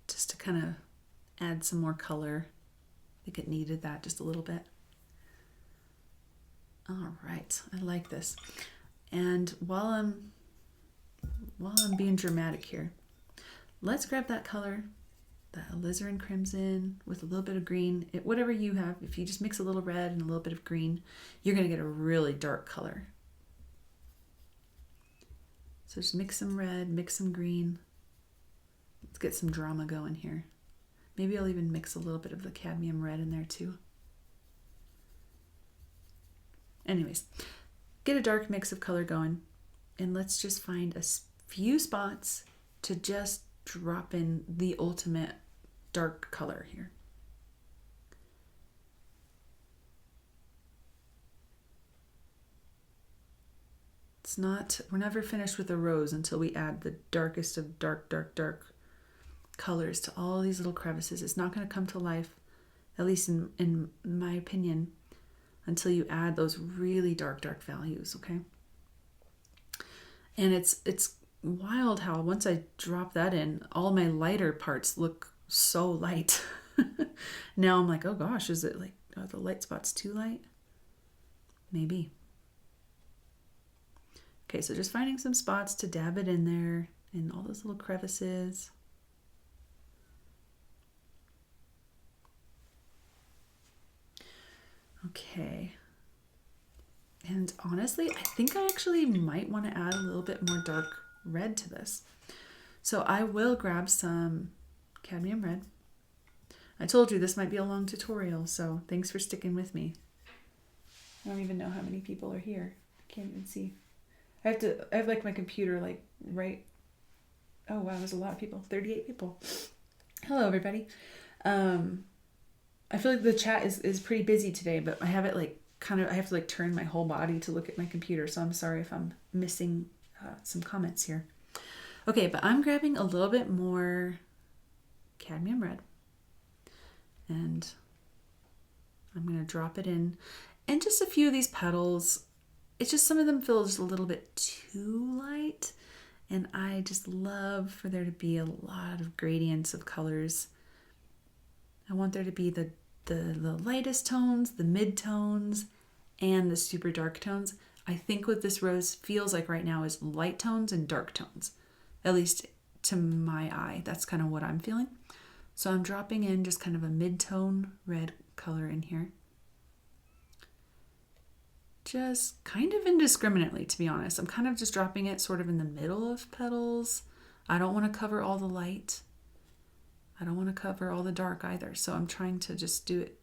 just to kind of add some more color. I think it needed that just a little bit. All right, I like this. And while I'm being dramatic here, let's grab that color, that alizarin crimson with a little bit of green. Whatever you have, if you just mix a little red and a little bit of green, you're going to get a really dark color. So just mix some red, mix some green. Let's get some drama going here. Maybe I'll even mix a little bit of the cadmium red in there too. Anyways, get a dark mix of color going, and let's just find a few spots to just drop in the ultimate dark color here. We're never finished with a rose until we add the darkest of dark, dark, dark colors to all these little crevices. It's not going to come to life, at least in my opinion, until you add those really dark, dark values, okay? And it's wild how once I drop that in, all my lighter parts look so light. Now I'm like, oh gosh, is it like Oh, the light spot's too light? Maybe. Okay, so just finding some spots to dab it in there in all those little crevices. Okay. And honestly, I think I actually might want to add a little bit more dark red to this. So I will grab some cadmium red. I told you this might be a long tutorial, so thanks for sticking with me. I don't even know how many people are here. I can't even see. I have like my computer like right. Oh wow, there's a lot of people. 38 people. Hello everybody. I feel like the chat is pretty busy today, but I have it like I have to like turn my whole body to look at my computer, so I'm sorry if I'm missing some comments here. Okay, but I'm grabbing a little bit more cadmium red, and I'm gonna drop it in, and just a few of these petals. It's just some of them feel just a little bit too light, and I just love for there to be a lot of gradients of colors. I want there to be the lightest tones, the mid tones, and the super dark tones. I think what this rose feels like right now is light tones and dark tones, at least to my eye. That's kind of what I'm feeling. So I'm dropping in just kind of a mid-tone red color in here. Just kind of indiscriminately, to be honest. I'm kind of just dropping it sort of in the middle of petals. I don't want to cover all the light. I don't want to cover all the dark either. So I'm trying to just do it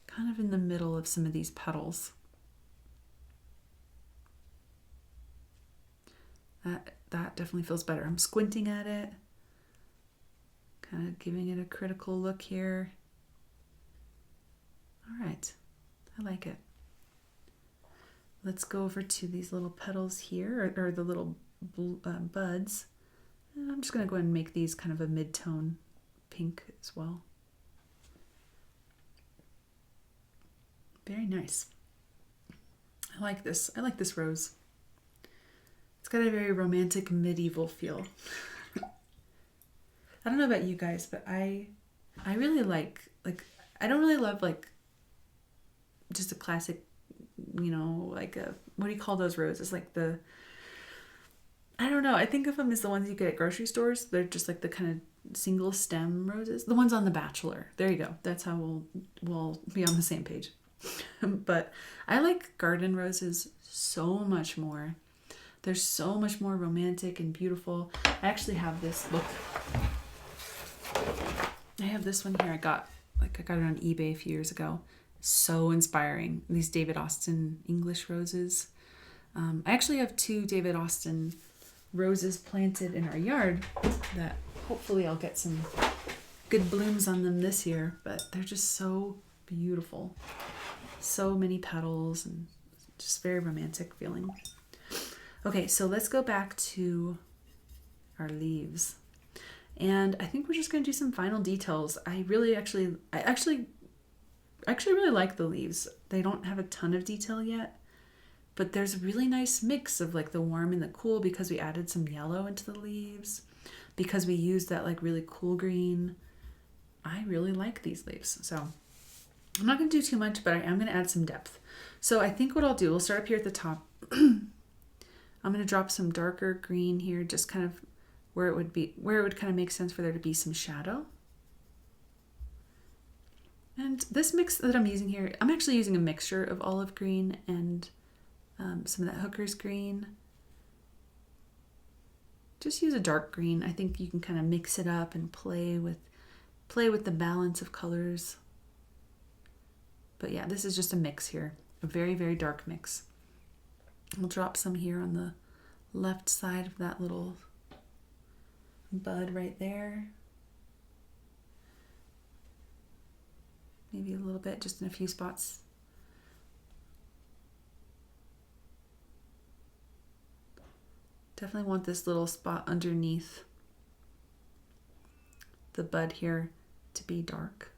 kind of in the middle of some of these petals. That definitely feels better. I'm squinting at it, kind of giving it a critical look here. All right, I like it. Let's go over to these little petals here, or the little buds. And I'm just going to go ahead and make these kind of a mid-tone pink as well. Very nice. I like this. I like this rose. It's got a very romantic medieval feel. I don't know about you guys, but I really like I don't really love like just a classic, you know, like a, what do you call those roses? Like I don't know. I think of them as the ones you get at grocery stores. They're just like the kind of single stem roses. The ones on The Bachelor. There you go. That's how we'll be on the same page. But I like garden roses so much more. They're so much more romantic and beautiful. I actually have this. Look. I have this one here. I got it on eBay a few years ago. So inspiring. These David Austin English roses. I actually have 2 David Austin roses planted in our yard that hopefully I'll get some good blooms on them this year, but they're just so beautiful. So many petals and just very romantic feeling. Okay, so let's go back to our leaves. And I think we're just going to do some final details. I actually really like the leaves. They don't have a ton of detail yet, but there's a really nice mix of like the warm and the cool because we added some yellow into the leaves, because we used that like really cool green. I really like these leaves. So I'm not going to do too much, but I am going to add some depth. So I think what I'll do, we'll start up here at the top. I'm going to drop some darker green here, just kind of where it would kind of make sense for there to be some shadow. And this mix that I'm using here, I'm actually using a mixture of olive green and some of that hooker's green. Just use a dark green. I think you can kind of mix it up and play with the balance of colors. But yeah, this is just a mix here, a very, very dark mix. We'll drop some here on the left side of that little bud right there. Maybe a little bit, just in a few spots. Definitely want this little spot underneath the bud here to be dark.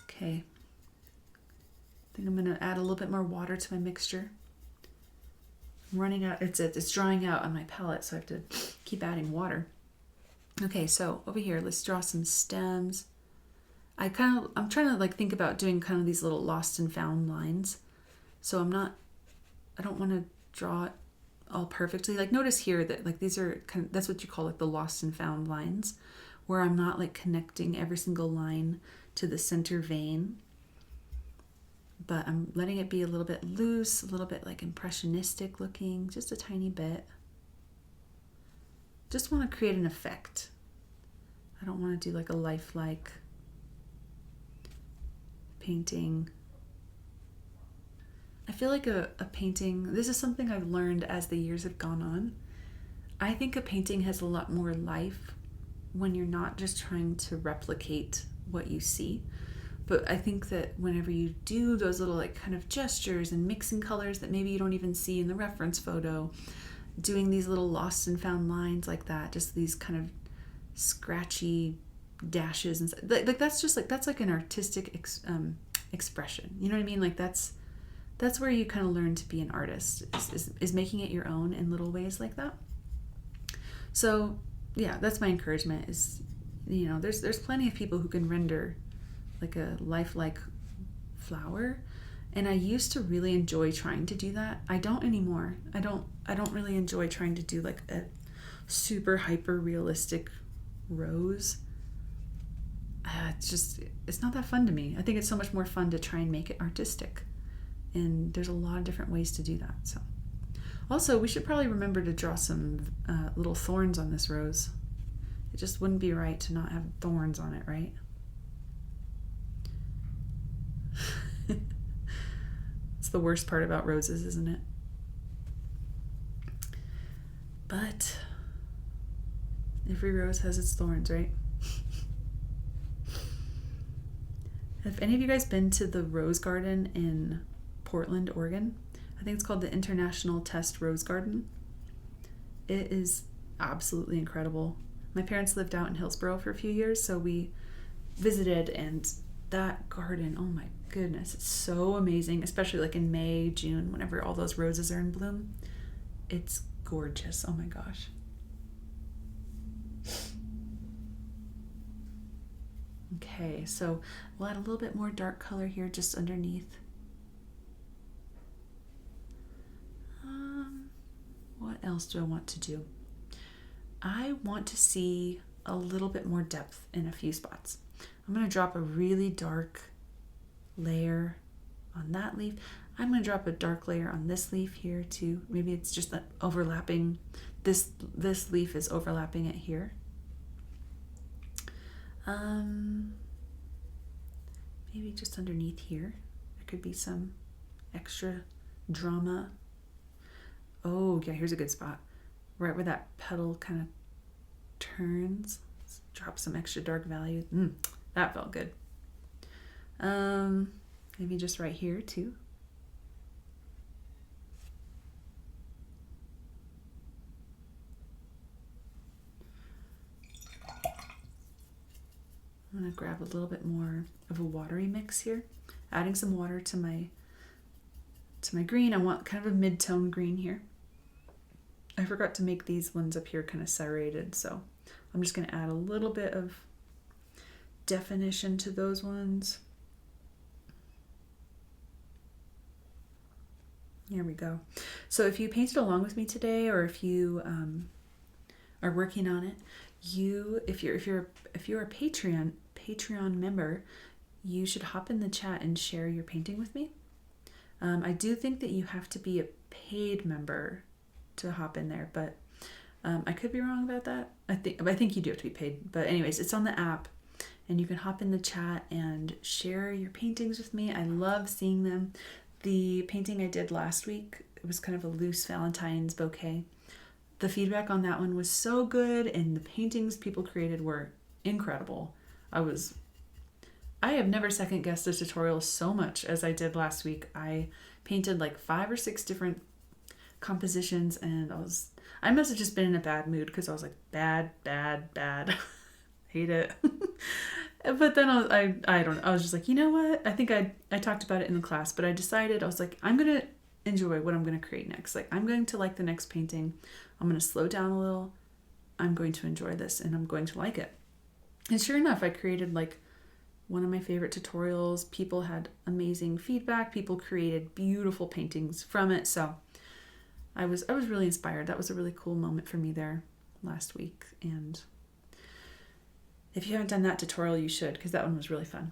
Okay. I think I'm going to add a little bit more water to my mixture. I'm running out. It's drying out on my palette, so I have to keep adding water. Okay, so over here, let's draw some stems. I'm trying to like think about doing kind of these little lost and found lines. So I don't want to draw it all perfectly. Like notice here that like these are that's what you call like the lost and found lines, where I'm not like connecting every single line to the center vein, but I'm letting it be a little bit loose, a little bit like impressionistic looking, just a tiny bit. Just want to create an effect. I don't want to do like a lifelike painting. I feel like a painting, this is something I've learned as the years have gone on. I think a painting has a lot more life when you're not just trying to replicate what you see. But I think that whenever you do those little like kind of gestures and mixing colors that maybe you don't even see in the reference photo, doing these little lost and found lines like that, just these kind of scratchy dashes and like that's like an artistic expression. You know what I mean? Like that's where you kind of learn to be an artist, is making it your own in little ways like that. So yeah, that's my encouragement is, you know, there's plenty of people who can render like a lifelike flower, and I used to really enjoy trying to do that. I don't anymore. I don't really enjoy trying to do like a super hyper realistic rose. It's not that fun to me. I think it's so much more fun to try and make it artistic, and there's a lot of different ways to do that. So also we should probably remember to draw some little thorns on this rose. It just wouldn't be right to not have thorns on it, right? It's the worst part about roses, isn't it? But every rose has its thorns, right? Have any of you guys been to the Rose Garden in Portland, Oregon? I think it's called the International Test Rose Garden. It is absolutely incredible. My parents lived out in Hillsboro for a few years, so we visited, and that garden, oh my goodness, it's so amazing, especially like in May, June, whenever all those roses are in bloom. It's gorgeous. Oh my gosh. Okay, so we'll add a little bit more dark color here just underneath. What else do I want to do? I want to see a little bit more depth in a few spots. I'm going to drop a really dark layer on that leaf. I'm going to drop a dark layer on this leaf here too. Maybe it's just that overlapping. This leaf is overlapping it here. Maybe just underneath here, there could be some extra drama. Oh yeah, here's a good spot. Right where that petal kind of turns. Let's drop some extra dark value. That felt good. Maybe just right here too. I'm going to grab a little bit more of a watery mix here. Adding some water to my green. I want kind of a mid-tone green here. I forgot to make these ones up here kind of serrated, so I'm just going to add a little bit of definition to those ones. There we go. So if you painted along with me today, or if you are working on it, if you're a Patreon member, you should hop in the chat and share your painting with me. I do think that you have to be a paid member to hop in there, but I could be wrong about that. I think you do have to be paid. But anyways, it's on the app, and you can hop in the chat and share your paintings with me. I love seeing them. The painting I did last week, it was kind of a loose Valentine's bouquet. The feedback on that one was so good, and the paintings people created were incredible. I have never second guessed a tutorial so much as I did last week. I painted like 5 or 6 different compositions, and I must have just been in a bad mood because I was like, bad. Hate it. But then I don't know. I was just like, you know what? I think I talked about it in the class, but I decided, I was like, I'm going to enjoy what I'm going to create next. Like, I'm going to like the next painting. I'm going to slow down a little. I'm going to enjoy this and I'm going to like it. And sure enough, I created like one of my favorite tutorials. People had amazing feedback. People created beautiful paintings from it. So I was really inspired. That was a really cool moment for me there last week. And if you haven't done that tutorial, you should, because that one was really fun.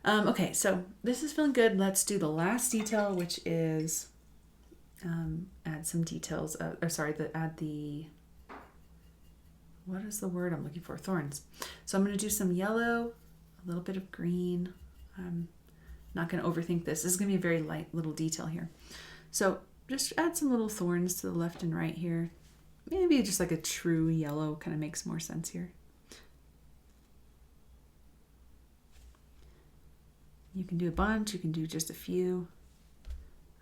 Okay, so this is feeling good. Let's do the last detail, which is add some details. Add the, what is the word I'm looking for? Thorns. So I'm going to do some yellow, a little bit of green. I'm not going to overthink this. This is going to be a very light little detail here. So just add some little thorns to the left and right here. Maybe just like a true yellow kind of makes more sense here. You can do a bunch, you can do just a few.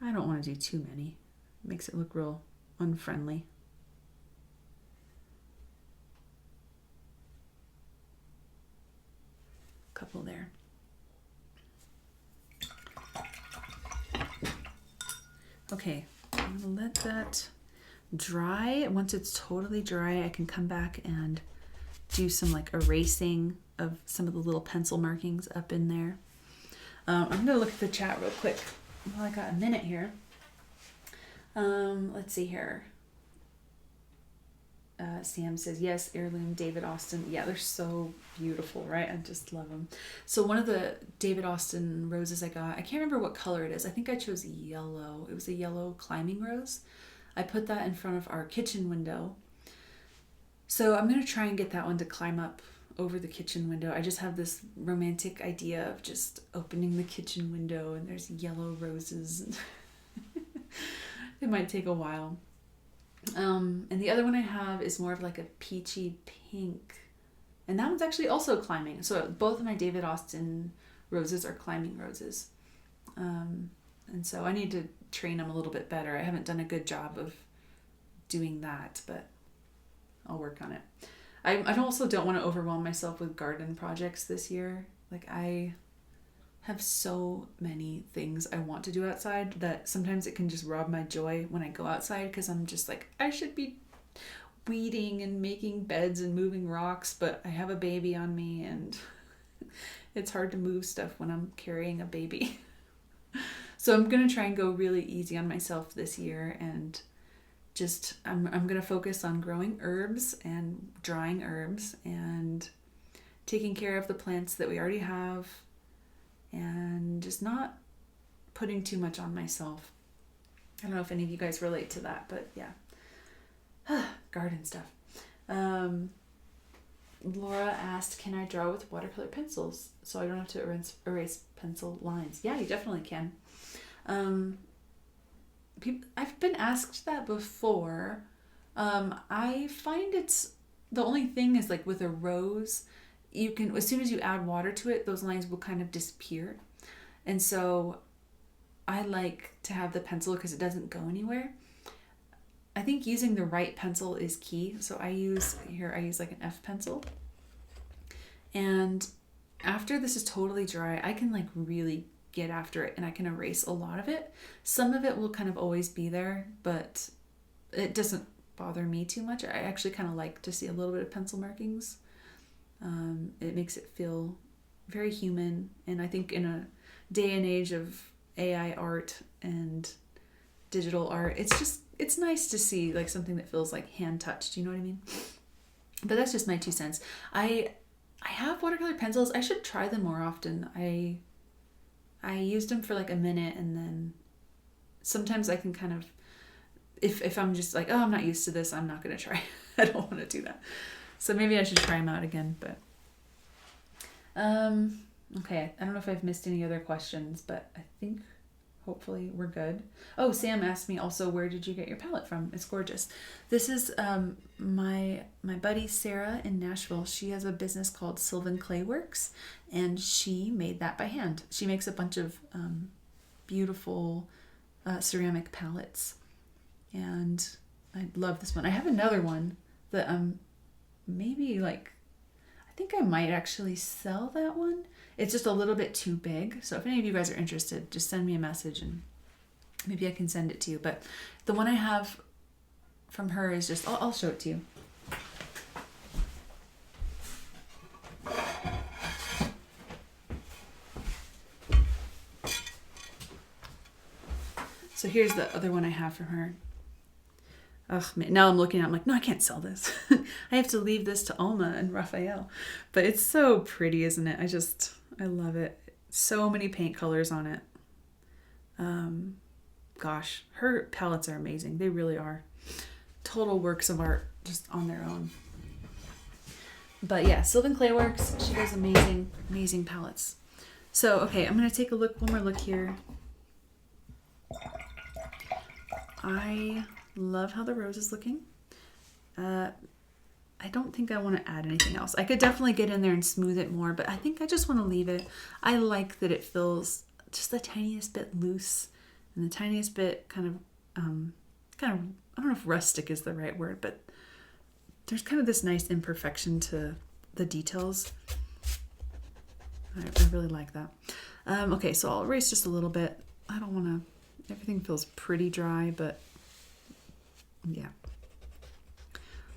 I don't want to do too many. It makes it look real unfriendly. Couple there. Okay, I'm gonna let that dry. Once it's totally dry, I can come back and do some like erasing of some of the little pencil markings up in there. I'm gonna look at the chat real quick. Well, I got a minute here. Let's see here. Sam says, yes, heirloom David Austin. Yeah, they're so beautiful, right? I just love them. So one of the David Austin roses I got, I can't remember what color it is. I think I chose yellow. It was a yellow climbing rose. I put that in front of our kitchen window. So I'm going to try and get that one to climb up over the kitchen window. I just have this romantic idea of just opening the kitchen window and there's yellow roses. It might take a while. And the other one I have is more of like a peachy pink. And that one's actually also climbing. So both of my David Austin roses are climbing roses. And so I need to train them a little bit better. I haven't done a good job of doing that, but I'll work on it. I also don't want to overwhelm myself with garden projects this year. Like I have so many things I want to do outside that sometimes it can just rob my joy when I go outside, because I'm just like, I should be weeding and making beds and moving rocks, but I have a baby on me and it's hard to move stuff when I'm carrying a baby. So I'm going to try and go really easy on myself this year, and just I'm going to focus on growing herbs and drying herbs and taking care of the plants that we already have, and just not putting too much on myself. I don't know if any of you guys relate to that, but yeah. Garden stuff. Laura asked, can I draw with watercolor pencils so I don't have to erase pencil lines? Yeah, you definitely can. I've been asked that before. I find it's, the only thing is like with a rose, you can, as soon as you add water to it, those lines will kind of disappear. And so I like to have the pencil because it doesn't go anywhere. I think using the right pencil is key. So I use like an F pencil. And after this is totally dry, I can like really get after it and I can erase a lot of it. Some of it will kind of always be there, but it doesn't bother me too much. I actually kind of like to see a little bit of pencil markings. It makes it feel very human. And I think in a day and age of AI art and digital art, it's nice to see like something that feels like hand touched, you know what I mean? But that's just my 2 cents. I have watercolor pencils. I should try them more often. I used them for like a minute, and then sometimes I can kind of, if I'm just like, oh, I'm not used to this, I'm not going to try. I don't want to do that. So maybe I should try them out again, but okay. I don't know if I've missed any other questions, but I think hopefully we're good. Oh, Sam asked me also, where did you get your palette from? It's gorgeous. This is my buddy Sarah in Nashville. She has a business called Sylvan Clay Works, and she made that by hand. She makes a bunch of beautiful ceramic palettes, and I love this one. I have another one that maybe like, I think I might actually sell that one. It's just a little bit too big. So if any of you guys are interested, just send me a message and maybe I can send it to you. But the one I have from her is just, I'll show it to you. So here's the other one I have from her. Ugh, man, now I'm looking at it, I'm like, no, I can't sell this. I have to leave this to Alma and Raphael. But it's so pretty, isn't it? I love it. So many paint colors on it. Gosh, her palettes are amazing. They really are. Total works of art just on their own. But yeah, Sylvan Clayworks, she does amazing, amazing palettes. So, okay, I'm going to take one more look here. I love how the rose is looking. I don't think I want to add anything else. I could definitely get in there and smooth it more, but I think I just want to leave it. I like that it feels just the tiniest bit loose and the tiniest bit kind of, I don't know if rustic is the right word, but there's kind of this nice imperfection to the details. I really like that. Okay, so I'll erase just a little bit. I don't want to, everything feels pretty dry, but yeah.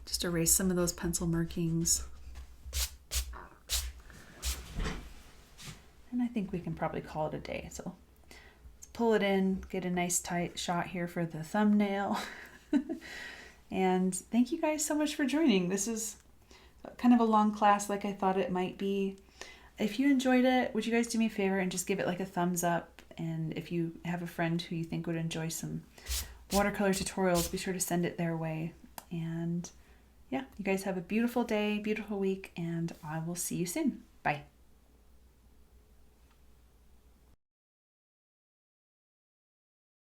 Just erase some of those pencil markings. And I think we can probably call it a day. So let's pull it in, get a nice tight shot here for the thumbnail. And thank you guys so much for joining. This is kind of a long class like I thought it might be. If you enjoyed it, would you guys do me a favor and just give it like a thumbs up? And if you have a friend who you think would enjoy some watercolor tutorials, be sure to send it their way. And yeah, you guys have a beautiful day, beautiful week, and I will see you soon. Bye.